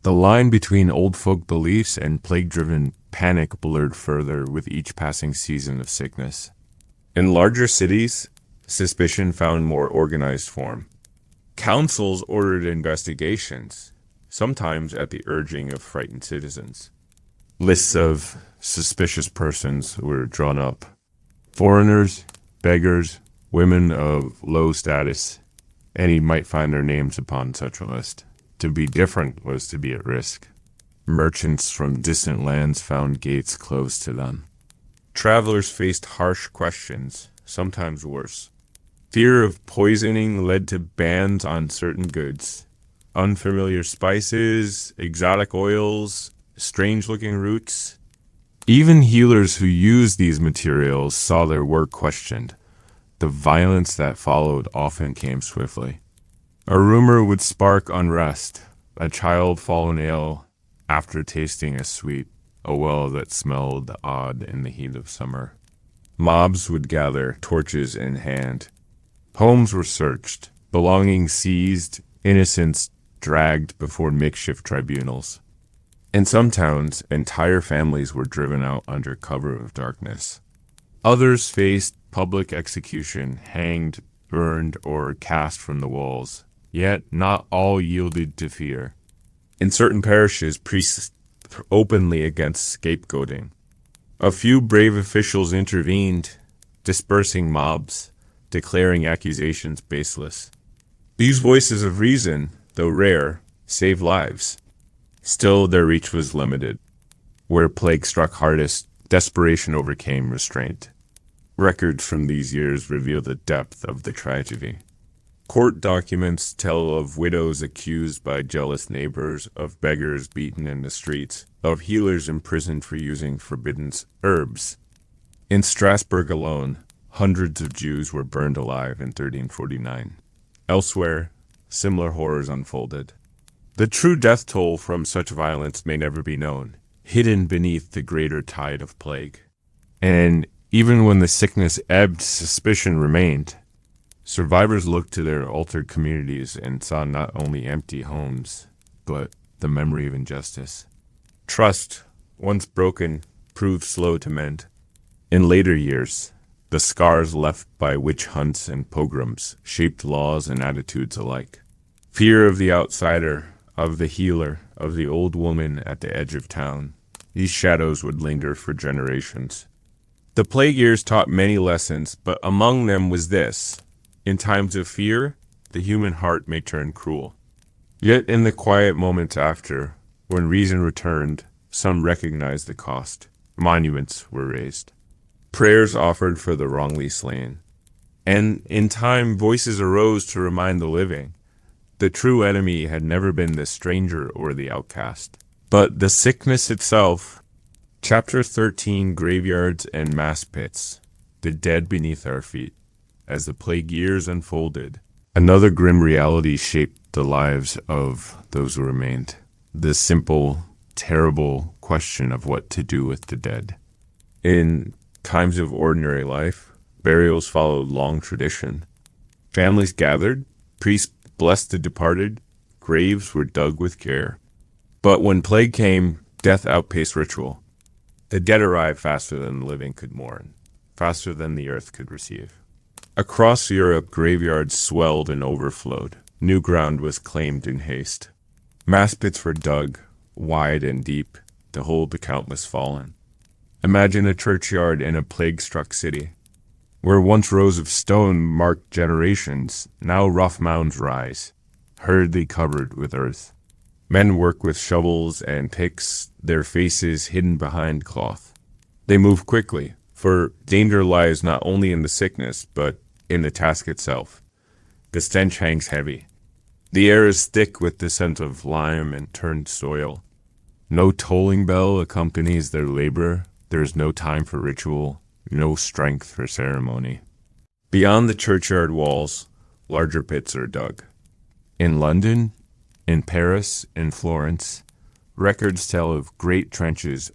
The line between old folk beliefs and plague-driven panic blurred further with each passing season of sickness. In larger cities, suspicion found more organized form. Councils ordered investigations, sometimes at the urging of frightened citizens. Lists of suspicious persons were drawn up. Foreigners, beggars, women of low status, any might find their names upon such a list. To be different was to be at risk. Merchants from distant lands found gates closed to them. Travelers faced harsh questions, sometimes worse. Fear of poisoning led to bans on certain goods. Unfamiliar spices, exotic oils, strange-looking roots. Even healers who used these materials saw their work questioned. The violence that followed often came swiftly. A rumor would spark unrest, a child fallen ill after tasting a sweet, a well that smelled odd in the heat of summer. Mobs would gather, torches in hand. Homes were searched, belongings seized, innocents dragged before makeshift tribunals. In some towns, entire families were driven out under cover of darkness. Others faced public execution, hanged, burned, or cast from the walls. Yet not all yielded to fear. In certain parishes, priests openly against scapegoating. A few brave officials intervened, dispersing mobs, declaring accusations baseless. These voices of reason, though rare, saved lives. Still, their reach was limited. Where plague struck hardest, desperation overcame restraint. Records from these years reveal the depth of the tragedy. Court documents tell of widows accused by jealous neighbors, of beggars beaten in the streets, of healers imprisoned for using forbidden herbs. In Strasbourg alone, hundreds of Jews were burned alive in 1349. Elsewhere, similar horrors unfolded. The true death toll from such violence may never be known, hidden beneath the greater tide of plague. And even when the sickness ebbed, suspicion remained. Survivors looked to their altered communities and saw not only empty homes, but the memory of injustice. Trust, once broken, proved slow to mend. In later years, the scars left by witch hunts and pogroms shaped laws and attitudes alike. Fear of the outsider, of the healer, of the old woman at the edge of town. These shadows would linger for generations. The plague years taught many lessons, but among them was this: in times of fear, the human heart may turn cruel. Yet in the quiet moments after, when reason returned, some recognized the cost. Monuments were raised. Prayers offered for the wrongly slain. And in time, voices arose to remind the living. The true enemy had never been the stranger or the outcast, but the sickness itself. Chapter 13, Graveyards and Mass Pits, the dead beneath our feet. As the plague years unfolded, another grim reality shaped the lives of those who remained. The simple, terrible question of what to do with the dead. In times of ordinary life, burials followed long tradition. Families gathered, priests blessed the departed, graves were dug with care. But when plague came, death outpaced ritual. The dead arrived faster than the living could mourn, faster than the earth could receive. Across Europe, graveyards swelled and overflowed. New ground was claimed in haste. Mass pits were dug, wide and deep, to hold the countless fallen. Imagine a churchyard in a plague-struck city. Where once rows of stone marked generations, now rough mounds rise, hurriedly covered with earth. Men work with shovels and picks, their faces hidden behind cloth. They move quickly, for danger lies not only in the sickness, but in the task itself. The stench hangs heavy. The air is thick with the scent of lime and turned soil. No tolling bell accompanies their labor. There is no time for ritual, no strength for ceremony. Beyond the churchyard walls, larger pits are dug. In London, in Paris, in Florence, records tell of great trenches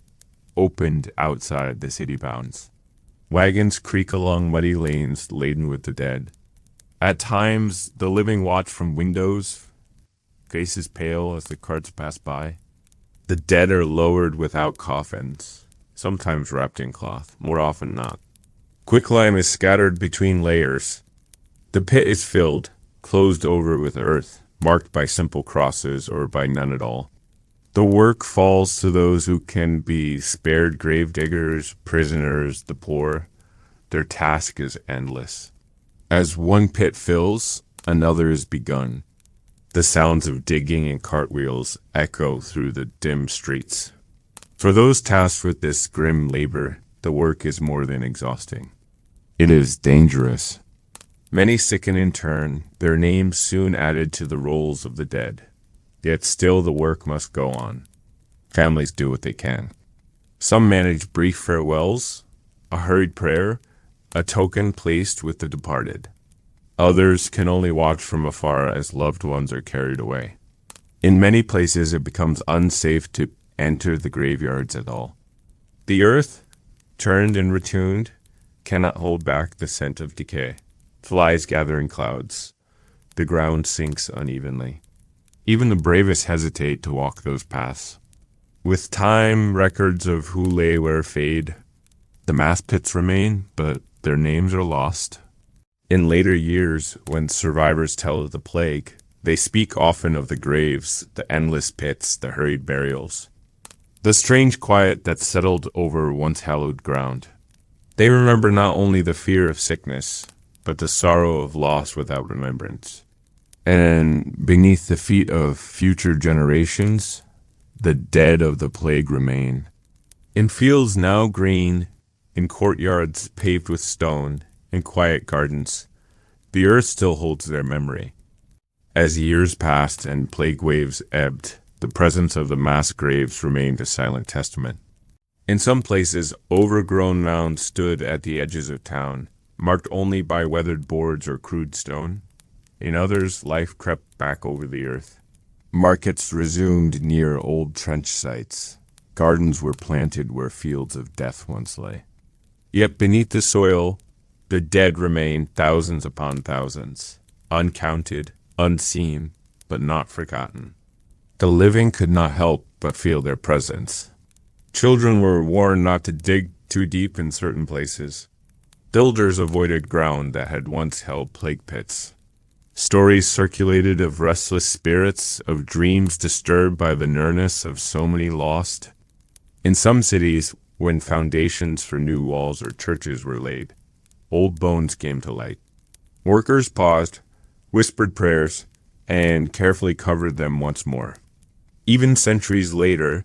opened outside the city bounds. Wagons creak along muddy lanes laden with the dead. At times, the living watch from windows, faces pale as the carts pass by. The dead are lowered without coffins, sometimes wrapped in cloth, more often not. Quicklime is scattered between layers. The pit is filled, closed over with earth, marked by simple crosses or by none at all. The work falls to those who can be spared: grave diggers, prisoners, the poor. Their task is endless. As one pit fills, another is begun. The sounds of digging and cartwheels echo through the dim streets. For those tasked with this grim labor, the work is more than exhausting. It is dangerous. Many sicken in turn, their names soon added to the rolls of the dead. Yet still the work must go on. Families do what they can. Some manage brief farewells, a hurried prayer, a token placed with the departed. Others can only watch from afar as loved ones are carried away. In many places it becomes unsafe to enter the graveyards at all. The earth, turned and retuned, cannot hold back the scent of decay. Flies gather in clouds. The ground sinks unevenly. Even the bravest hesitate to walk those paths. With time, records of who lay where fade. The mass pits remain, but their names are lost. In later years, when survivors tell of the plague, they speak often of the graves, the endless pits, the hurried burials. The strange quiet that settled over once hallowed ground. They remember not only the fear of sickness, but the sorrow of loss without remembrance. And beneath the feet of future generations, the dead of the plague remain. In fields now green, in courtyards paved with stone, in quiet gardens, the earth still holds their memory. As years passed and plague waves ebbed, the presence of the mass graves remained a silent testament. In some places, overgrown mounds stood at the edges of town, marked only by weathered boards or crude stone. In others, life crept back over the earth. Markets resumed near old trench sites. Gardens were planted where fields of death once lay. Yet beneath the soil, the dead remained thousands upon thousands, uncounted, unseen, but not forgotten. The living could not help but feel their presence. Children were warned not to dig too deep in certain places. Builders avoided ground that had once held plague pits. Stories circulated of restless spirits, of dreams disturbed by the nearness of so many lost. In some cities, when foundations for new walls or churches were laid, old bones came to light. Workers paused, whispered prayers, and carefully covered them once more. Even centuries later,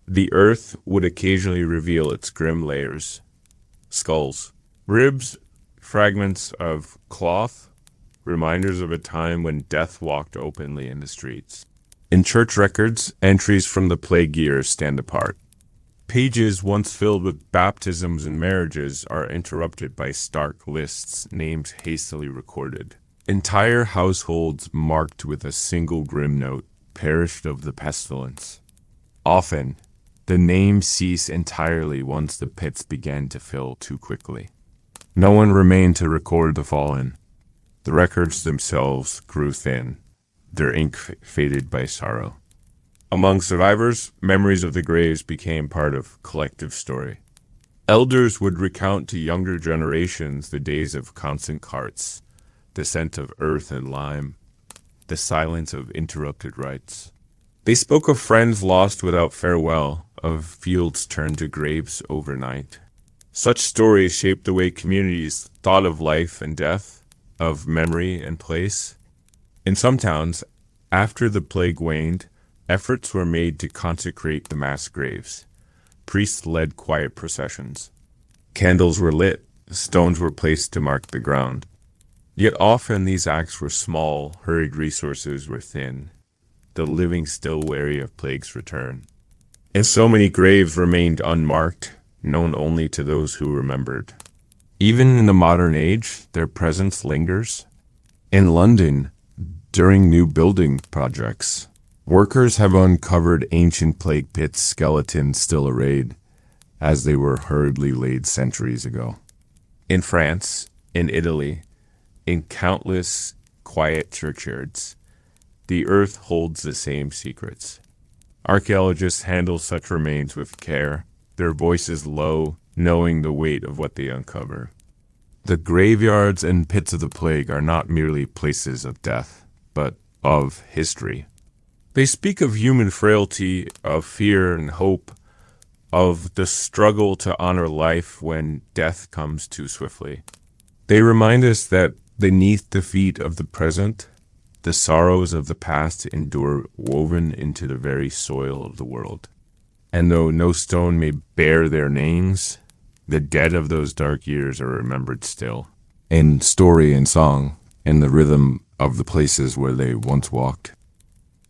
the earth would occasionally reveal its grim layers. Skulls, ribs, fragments of cloth, reminders of a time when death walked openly in the streets. In church records, entries from the plague years stand apart. Pages once filled with baptisms and marriages are interrupted by stark lists, names hastily recorded. Entire households marked with a single grim note, perished of the pestilence. Often, the names cease entirely once the pits began to fill too quickly. No one remained to record the fallen. The records themselves grew thin, their ink faded by sorrow. Among survivors, memories of the graves became part of collective story. Elders would recount to younger generations the days of constant carts, the scent of earth and lime, the silence of interrupted rites. They spoke of friends lost without farewell, of fields turned to graves overnight. Such stories shaped the way communities thought of life and death, of memory and place. In some towns, after the plague waned, efforts were made to consecrate the mass graves. Priests led quiet processions. Candles were lit, stones were placed to mark the ground. Yet often these acts were small, hurried resources were thin, the living still wary of plague's return. And so many graves remained unmarked, known only to those who remembered. Even in the modern age, their presence lingers. In London, during new building projects, workers have uncovered ancient plague pits, skeletons still arrayed, as they were hurriedly laid centuries ago. In France, in Italy, in countless quiet churchyards, the earth holds the same secrets. Archaeologists handle such remains with care, their voices low, knowing the weight of what they uncover. The graveyards and pits of the plague are not merely places of death, but of history. They speak of human frailty, of fear and hope, of the struggle to honor life when death comes too swiftly. They remind us that beneath the feet of the present, the sorrows of the past endure woven into the very soil of the world. And though no stone may bear their names, the dead of those dark years are remembered still, in story and song, in the rhythm of the places where they once walked.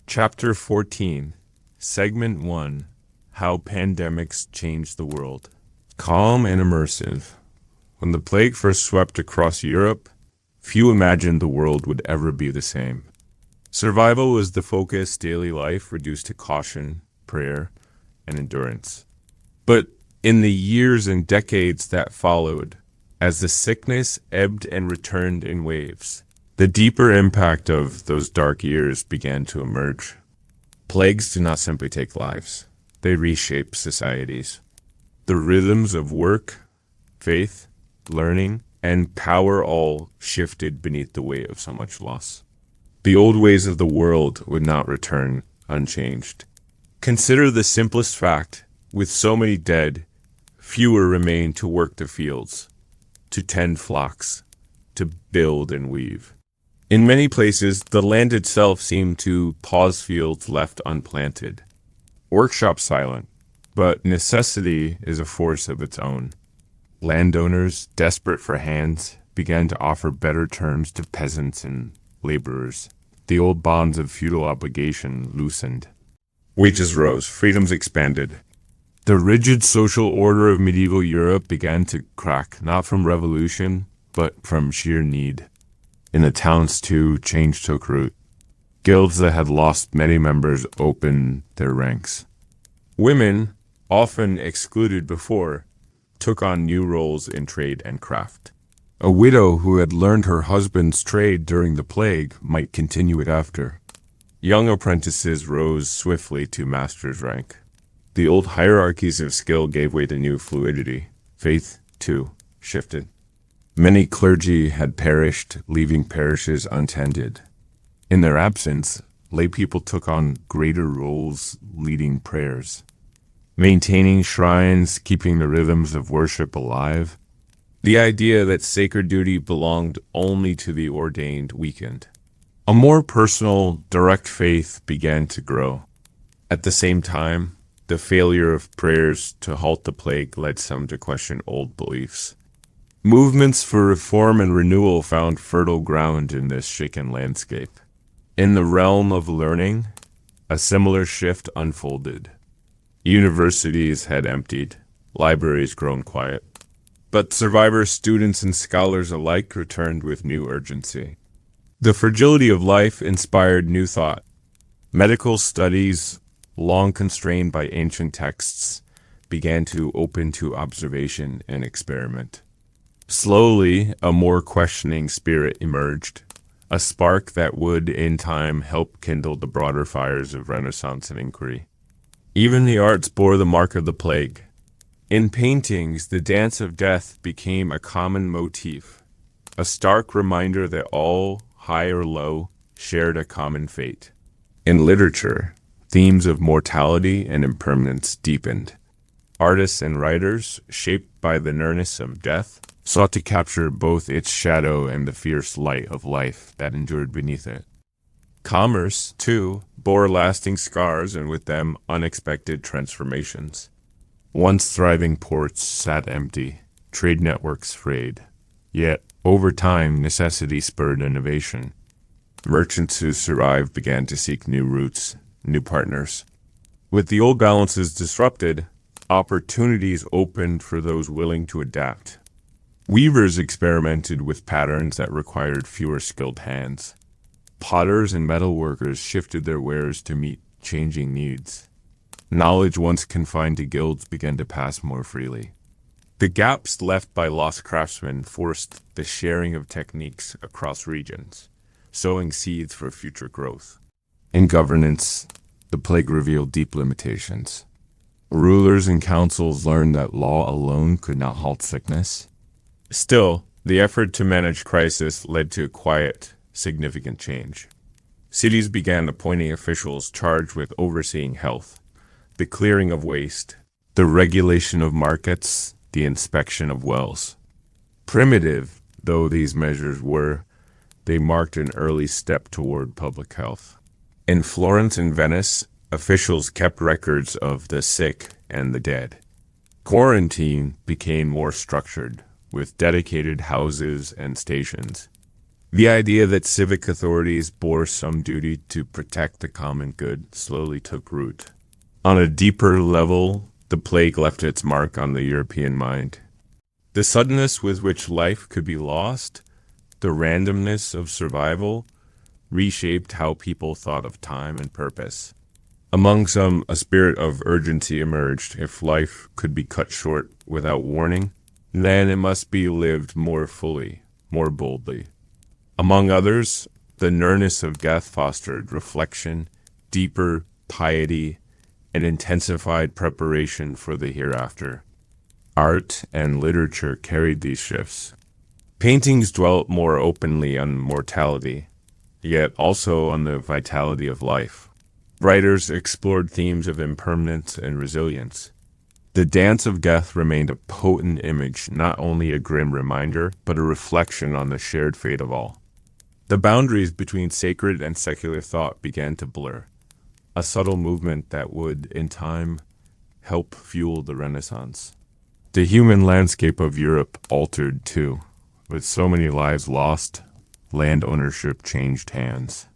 Chapter 14, Segment 1, How Pandemics Changed the World. Calm and immersive. When the plague first swept across Europe, few imagined the world would ever be the same. Survival was the focus, daily life reduced to caution, prayer, and endurance. But in the years and decades that followed, as the sickness ebbed and returned in waves, the deeper impact of those dark years began to emerge. Plagues do not simply take lives. They reshape societies. The rhythms of work, faith, learning, and power all shifted beneath the weight of so much loss. The old ways of the world would not return unchanged. Consider the simplest fact: with so many dead, fewer remain to work the fields, to tend flocks, to build and weave. In many places, the land itself seemed to pause fields left unplanted. Workshops silent, but necessity is a force of its own. Landowners, desperate for hands, began to offer better terms to peasants and laborers. The old bonds of feudal obligation loosened. Wages rose, freedoms expanded. The rigid social order of medieval Europe began to crack, not from revolution, but from sheer need. In the towns, too, change took root. Guilds that had lost many members opened their ranks. Women, often excluded before, took on new roles in trade and craft. A widow who had learned her husband's trade during the plague might continue it after. Young apprentices rose swiftly to master's rank. The old hierarchies of skill gave way to new fluidity. Faith, too, shifted. Many clergy had perished, leaving parishes untended. In their absence, lay people took on greater roles, leading prayers, maintaining shrines, keeping the rhythms of worship alive. The idea that sacred duty belonged only to the ordained weakened. A more personal, direct faith began to grow. At the same time, the failure of prayers to halt the plague led some to question old beliefs. Movements for reform and renewal found fertile ground in this shaken landscape. In the realm of learning, a similar shift unfolded. Universities had emptied, libraries grown quiet. But survivors, students, and scholars alike returned with new urgency. The fragility of life inspired new thought. Medical studies, long constrained by ancient texts, began to open to observation and experiment. Slowly, a more questioning spirit emerged, a spark that would, in time, help kindle the broader fires of Renaissance and inquiry. Even the arts bore the mark of the plague. In paintings, the dance of death became a common motif, a stark reminder that all, high or low, shared a common fate. In literature, themes of mortality and impermanence deepened. Artists and writers, shaped by the nearness of death, sought to capture both its shadow and the fierce light of life that endured beneath it. Commerce, too, bore lasting scars and with them unexpected transformations. Once thriving ports sat empty, trade networks frayed. Yet, over time, necessity spurred innovation. Merchants who survived began to seek new routes, new partners. With the old balances disrupted, opportunities opened for those willing to adapt. Weavers experimented with patterns that required fewer skilled hands. Potters and metalworkers shifted their wares to meet changing needs. Knowledge once confined to guilds began to pass more freely. The gaps left by lost craftsmen forced the sharing of techniques across regions, sowing seeds for future growth. In governance, the plague revealed deep limitations. Rulers and councils learned that law alone could not halt sickness. Still, the effort to manage crisis led to quiet, significant change. Cities began appointing officials charged with overseeing health, the clearing of waste, the regulation of markets, the inspection of wells. Primitive though these measures were, they marked an early step toward public health. In Florence and Venice, officials kept records of the sick and the dead. Quarantine became more structured, with dedicated houses and stations. The idea that civic authorities bore some duty to protect the common good slowly took root. On a deeper level, the plague left its mark on the European mind. The suddenness with which life could be lost, the randomness of survival, reshaped how people thought of time and purpose. Among some, a spirit of urgency emerged. If life could be cut short without warning, then it must be lived more fully, more boldly. Among others, the nearness of death fostered reflection, deeper piety, and intensified preparation for the hereafter. Art and literature carried these shifts. Paintings dwelt more openly on mortality, yet also on the vitality of life. Writers explored themes of impermanence and resilience. The dance of death remained a potent image, not only a grim reminder, but a reflection on the shared fate of all. The boundaries between sacred and secular thought began to blur, a subtle movement that would, in time, help fuel the Renaissance. The human landscape of Europe altered too. With so many lives lost, land ownership changed hands.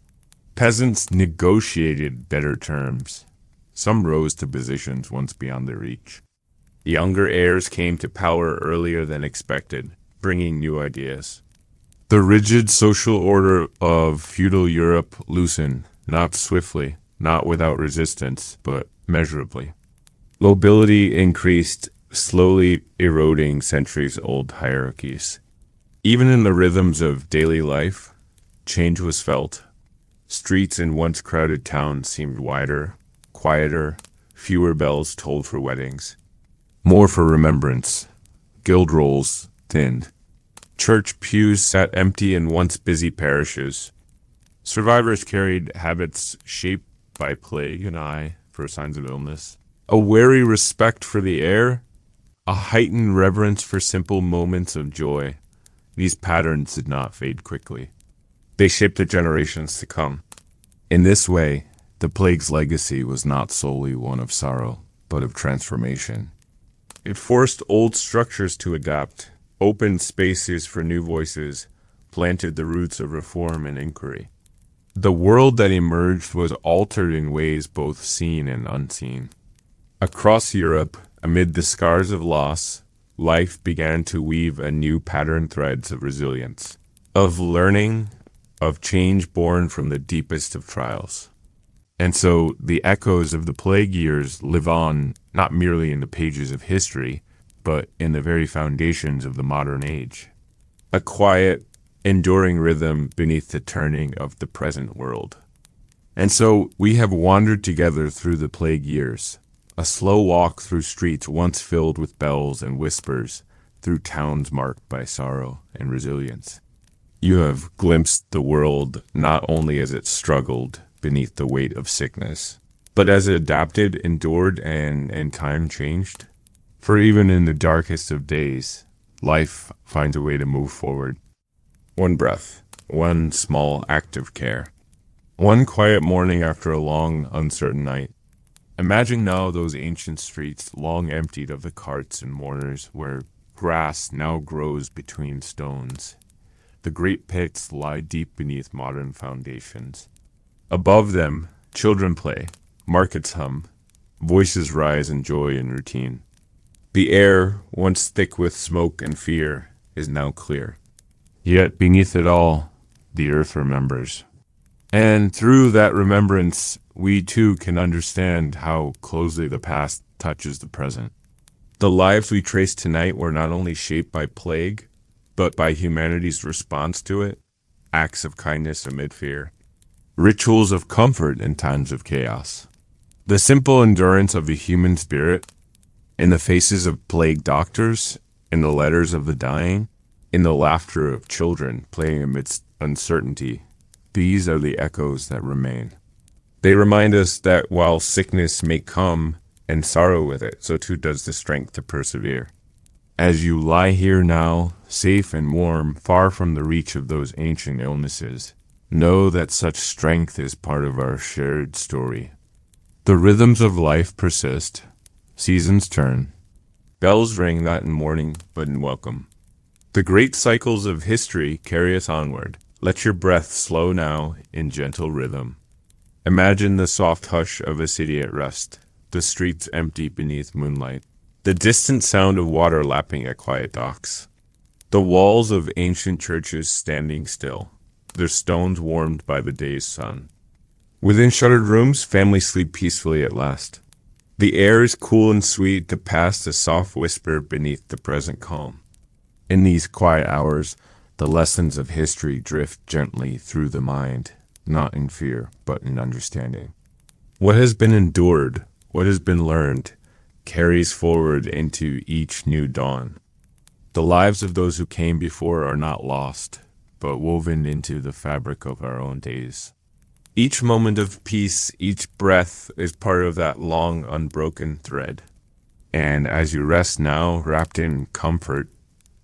Peasants negotiated better terms. Some rose to positions once beyond their reach. Younger heirs came to power earlier than expected, bringing new ideas. The rigid social order of feudal Europe loosened, not swiftly, not without resistance, but measurably. Nobility increased, slowly eroding centuries-old hierarchies. Even in the rhythms of daily life, change was felt. Streets in once crowded towns seemed wider, quieter, fewer bells tolled for weddings, more for remembrance. Guild rolls thinned. Church pews sat empty in once busy parishes. Survivors carried habits shaped by plague and eye for signs of illness. A wary respect for the air, a heightened reverence for simple moments of joy. These patterns did not fade quickly. They shaped the generations to come. In this way, the plague's legacy was not solely one of sorrow, but of transformation. It forced old structures to adapt, opened spaces for new voices, planted the roots of reform and inquiry. The world that emerged was altered in ways both seen and unseen. Across Europe, amid the scars of loss, life began to weave anew pattern threads of resilience, of learning, of change born from the deepest of trials. And so the echoes of the plague years live on not merely in the pages of history, but in the very foundations of the modern age. A quiet, enduring rhythm beneath the turning of the present world. And so we have wandered together through the plague years, a slow walk through streets once filled with bells and whispers, through towns marked by sorrow and resilience. You have glimpsed the world not only as it struggled beneath the weight of sickness, but as it adapted, endured, and time changed. For even in the darkest of days, life finds a way to move forward. One breath, one small act of care, one quiet morning after a long, uncertain night. Imagine now those ancient streets long emptied of the carts and mourners, where grass now grows between stones. The great pits lie deep beneath modern foundations. Above them, children play, markets hum, voices rise in joy and routine. The air, once thick with smoke and fear, is now clear. Yet beneath it all, the earth remembers. And through that remembrance, we too can understand how closely the past touches the present. The lives we trace tonight were not only shaped by plague, but by humanity's response to it, acts of kindness amid fear, rituals of comfort in times of chaos. The simple endurance of the human spirit, in the faces of plague doctors, in the letters of the dying, in the laughter of children playing amidst uncertainty, these are the echoes that remain. They remind us that while sickness may come and sorrow with it, so too does the strength to persevere. As you lie here now, safe and warm, far from the reach of those ancient illnesses, know that such strength is part of our shared story. The rhythms of life persist, seasons turn, bells ring not in mourning but in welcome. The great cycles of history carry us onward. Let your breath slow now in gentle rhythm. Imagine the soft hush of a city at rest, the streets empty beneath moonlight, the distant sound of water lapping at quiet docks, the walls of ancient churches standing still, their stones warmed by the day's sun. Within shuttered rooms, families sleep peacefully at last. The air is cool and sweet, the past a soft whisper beneath the present calm. In these quiet hours, the lessons of history drift gently through the mind, not in fear, but in understanding. What has been endured, what has been learned, carries forward into each new dawn. The lives of those who came before are not lost, but woven into the fabric of our own days. Each moment of peace, each breath is part of that long, unbroken thread. And as you rest now, wrapped in comfort,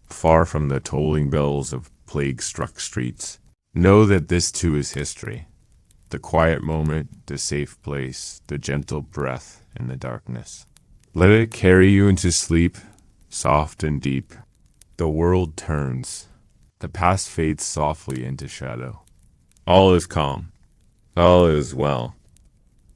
far from the tolling bells of plague-struck streets, know that this too is history. The quiet moment, the safe place, the gentle breath in the darkness. Let it carry you into sleep, soft and deep. The world turns. The past fades softly into shadow. All is calm. All is well.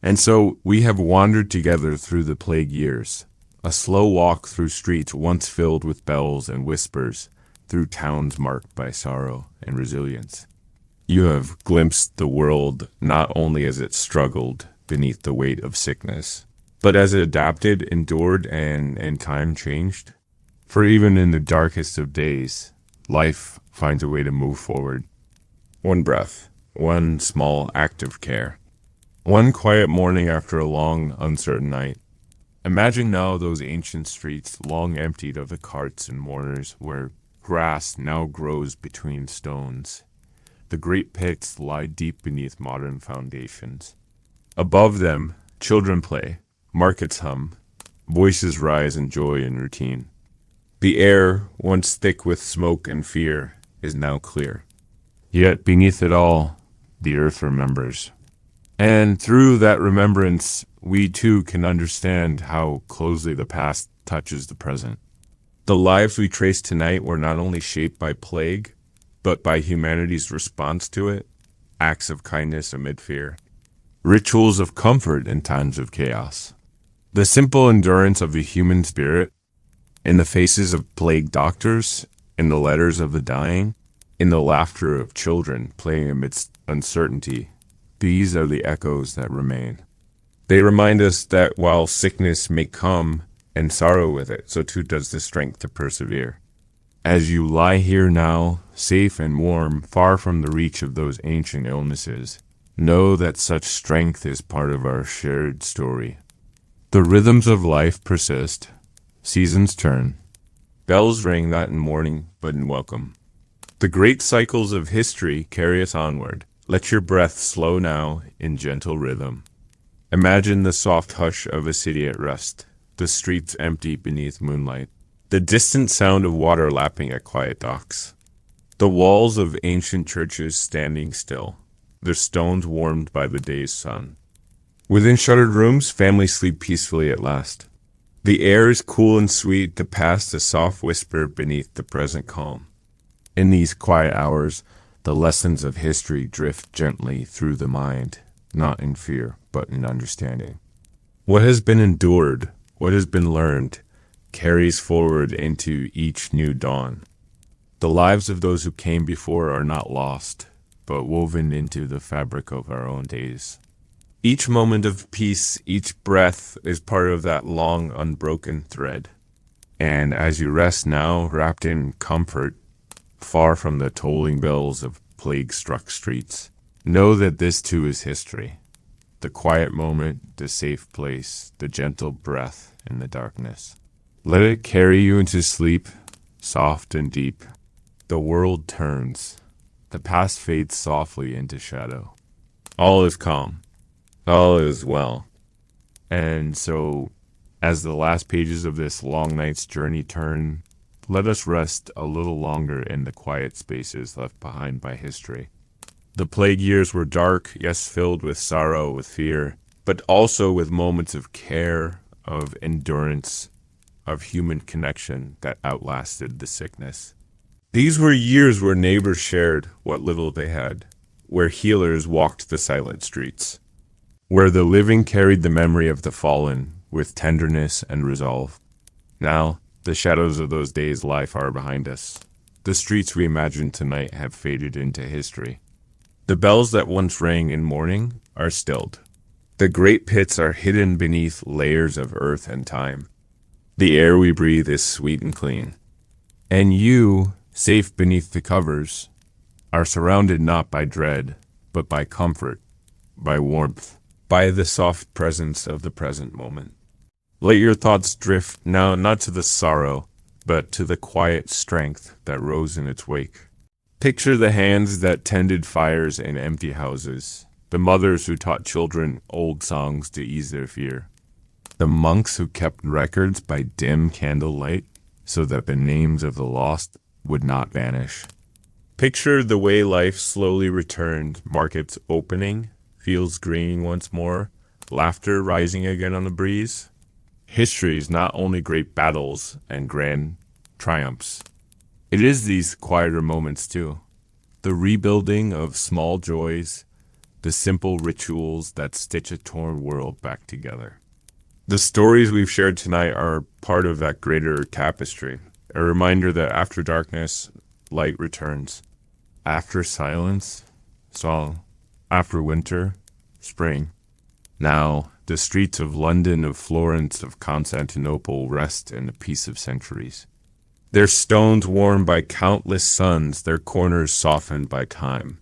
And so we have wandered together through the plague years, a slow walk through streets once filled with bells and whispers, through towns marked by sorrow and resilience. You have glimpsed the world not only as it struggled beneath the weight of sickness, but as it adapted, endured, and time changed. For even in the darkest of days, life finds a way to move forward. One breath, one small act of care, one quiet morning after a long, uncertain night. Imagine now those ancient streets long emptied of the carts and mourners where grass now grows between stones. The great pits lie deep beneath modern foundations. Above them, children play, markets hum, voices rise in joy and routine. The air, once thick with smoke and fear, is now clear. Yet beneath it all, the earth remembers. And through that remembrance, we too can understand how closely the past touches the present. The lives we trace tonight were not only shaped by plague, but by humanity's response to it, acts of kindness amid fear, rituals of comfort in times of chaos. The simple endurance of the human spirit, in the faces of plague doctors, in the letters of the dying, in the laughter of children playing amidst uncertainty, these are the echoes that remain. They remind us that while sickness may come and sorrow with it, so too does the strength to persevere. As you lie here now, safe and warm, far from the reach of those ancient illnesses, know that such strength is part of our shared story. The rhythms of life persist, seasons turn, bells ring not in mourning but in welcome. The great cycles of history carry us onward. Let your breath slow now in gentle rhythm. Imagine the soft hush of a city at rest, the streets empty beneath moonlight, the distant sound of water lapping at quiet docks, the walls of ancient churches standing still, their stones warmed by the day's sun. Within shuttered rooms, families sleep peacefully at last. The air is cool and sweet, the past a soft whisper beneath the present calm. In these quiet hours, the lessons of history drift gently through the mind, not in fear, but in understanding. What has been endured, what has been learned, carries forward into each new dawn. The lives of those who came before are not lost, but woven into the fabric of our own days. Each moment of peace, each breath is part of that long, unbroken thread. And as you rest now, wrapped in comfort, far from the tolling bells of plague-struck streets, know that this too is history. The quiet moment, the safe place, the gentle breath in the darkness. Let it carry you into sleep, soft and deep. The world turns. The past fades softly into shadow. All is calm. All is well. And so, as the last pages of this long night's journey turn, let us rest a little longer in the quiet spaces left behind by history. The plague years were dark, yes, filled with sorrow, with fear, but also with moments of care, of endurance, of human connection that outlasted the sickness. These were years where neighbors shared what little they had, where healers walked the silent streets, where the living carried the memory of the fallen with tenderness and resolve. Now, the shadows of those days lie far behind us. The streets we imagined tonight have faded into history. The bells that once rang in mourning are stilled. The great pits are hidden beneath layers of earth and time. The air we breathe is sweet and clean. And you, safe beneath the covers, are surrounded not by dread, but by comfort, by warmth, by the soft presence of the present moment. Let your thoughts drift now not to the sorrow, but to the quiet strength that rose in its wake. Picture the hands that tended fires in empty houses, the mothers who taught children old songs to ease their fear, the monks who kept records by dim candlelight so that the names of the lost would not vanish. Picture the way life slowly returned, markets opening, fields greening once more, laughter rising again on the breeze. History is not only great battles and grand triumphs. It is these quieter moments too. The rebuilding of small joys, the simple rituals that stitch a torn world back together. The stories we've shared tonight are part of that greater tapestry, a reminder that after darkness, light returns. After silence, song. After winter, spring. Now, the streets of London, of Florence, of Constantinople rest in the peace of centuries. Their stones warmed by countless suns, their corners softened by time.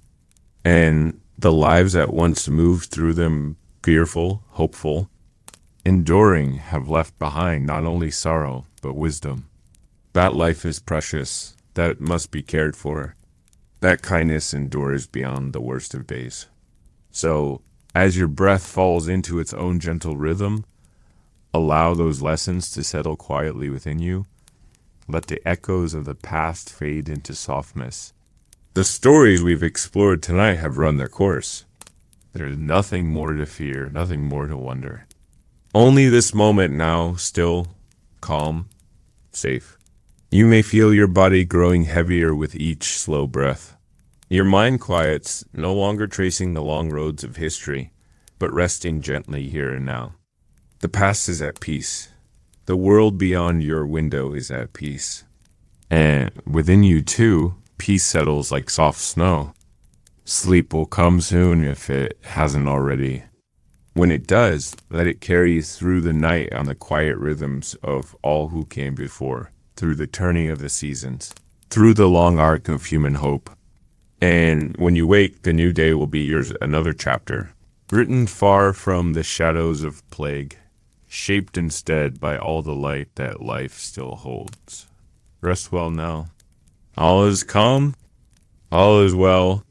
And the lives that once moved through them, fearful, hopeful, enduring, have left behind not only sorrow, but wisdom. That life is precious, that it must be cared for. That kindness endures beyond the worst of days. So, as your breath falls into its own gentle rhythm, allow those lessons to settle quietly within you. Let the echoes of the past fade into softness. The stories we've explored tonight have run their course. There's nothing more to fear, nothing more to wonder. Only this moment now, still, calm, safe. You may feel your body growing heavier with each slow breath. Your mind quiets, no longer tracing the long roads of history, but resting gently here and now. The past is at peace. The world beyond your window is at peace. And within you too, peace settles like soft snow. Sleep will come soon if it hasn't already. When it does, let it carry you through the night on the quiet rhythms of all who came before, through the turning of the seasons, through the long arc of human hope. And when you wake, the new day will be yours, another chapter, written far from the shadows of plague, shaped instead by all the light that life still holds. Rest well now. All is calm. All is well.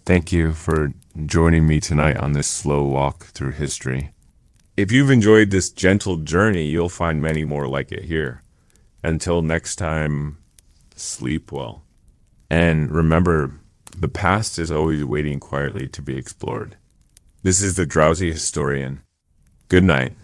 Thank you for joining me tonight on this slow walk through history. If you've enjoyed this gentle journey, you'll find many more like it here. Until next time, sleep well. And remember, the past is always waiting quietly to be explored. This is the Drowsy Historian. Good night.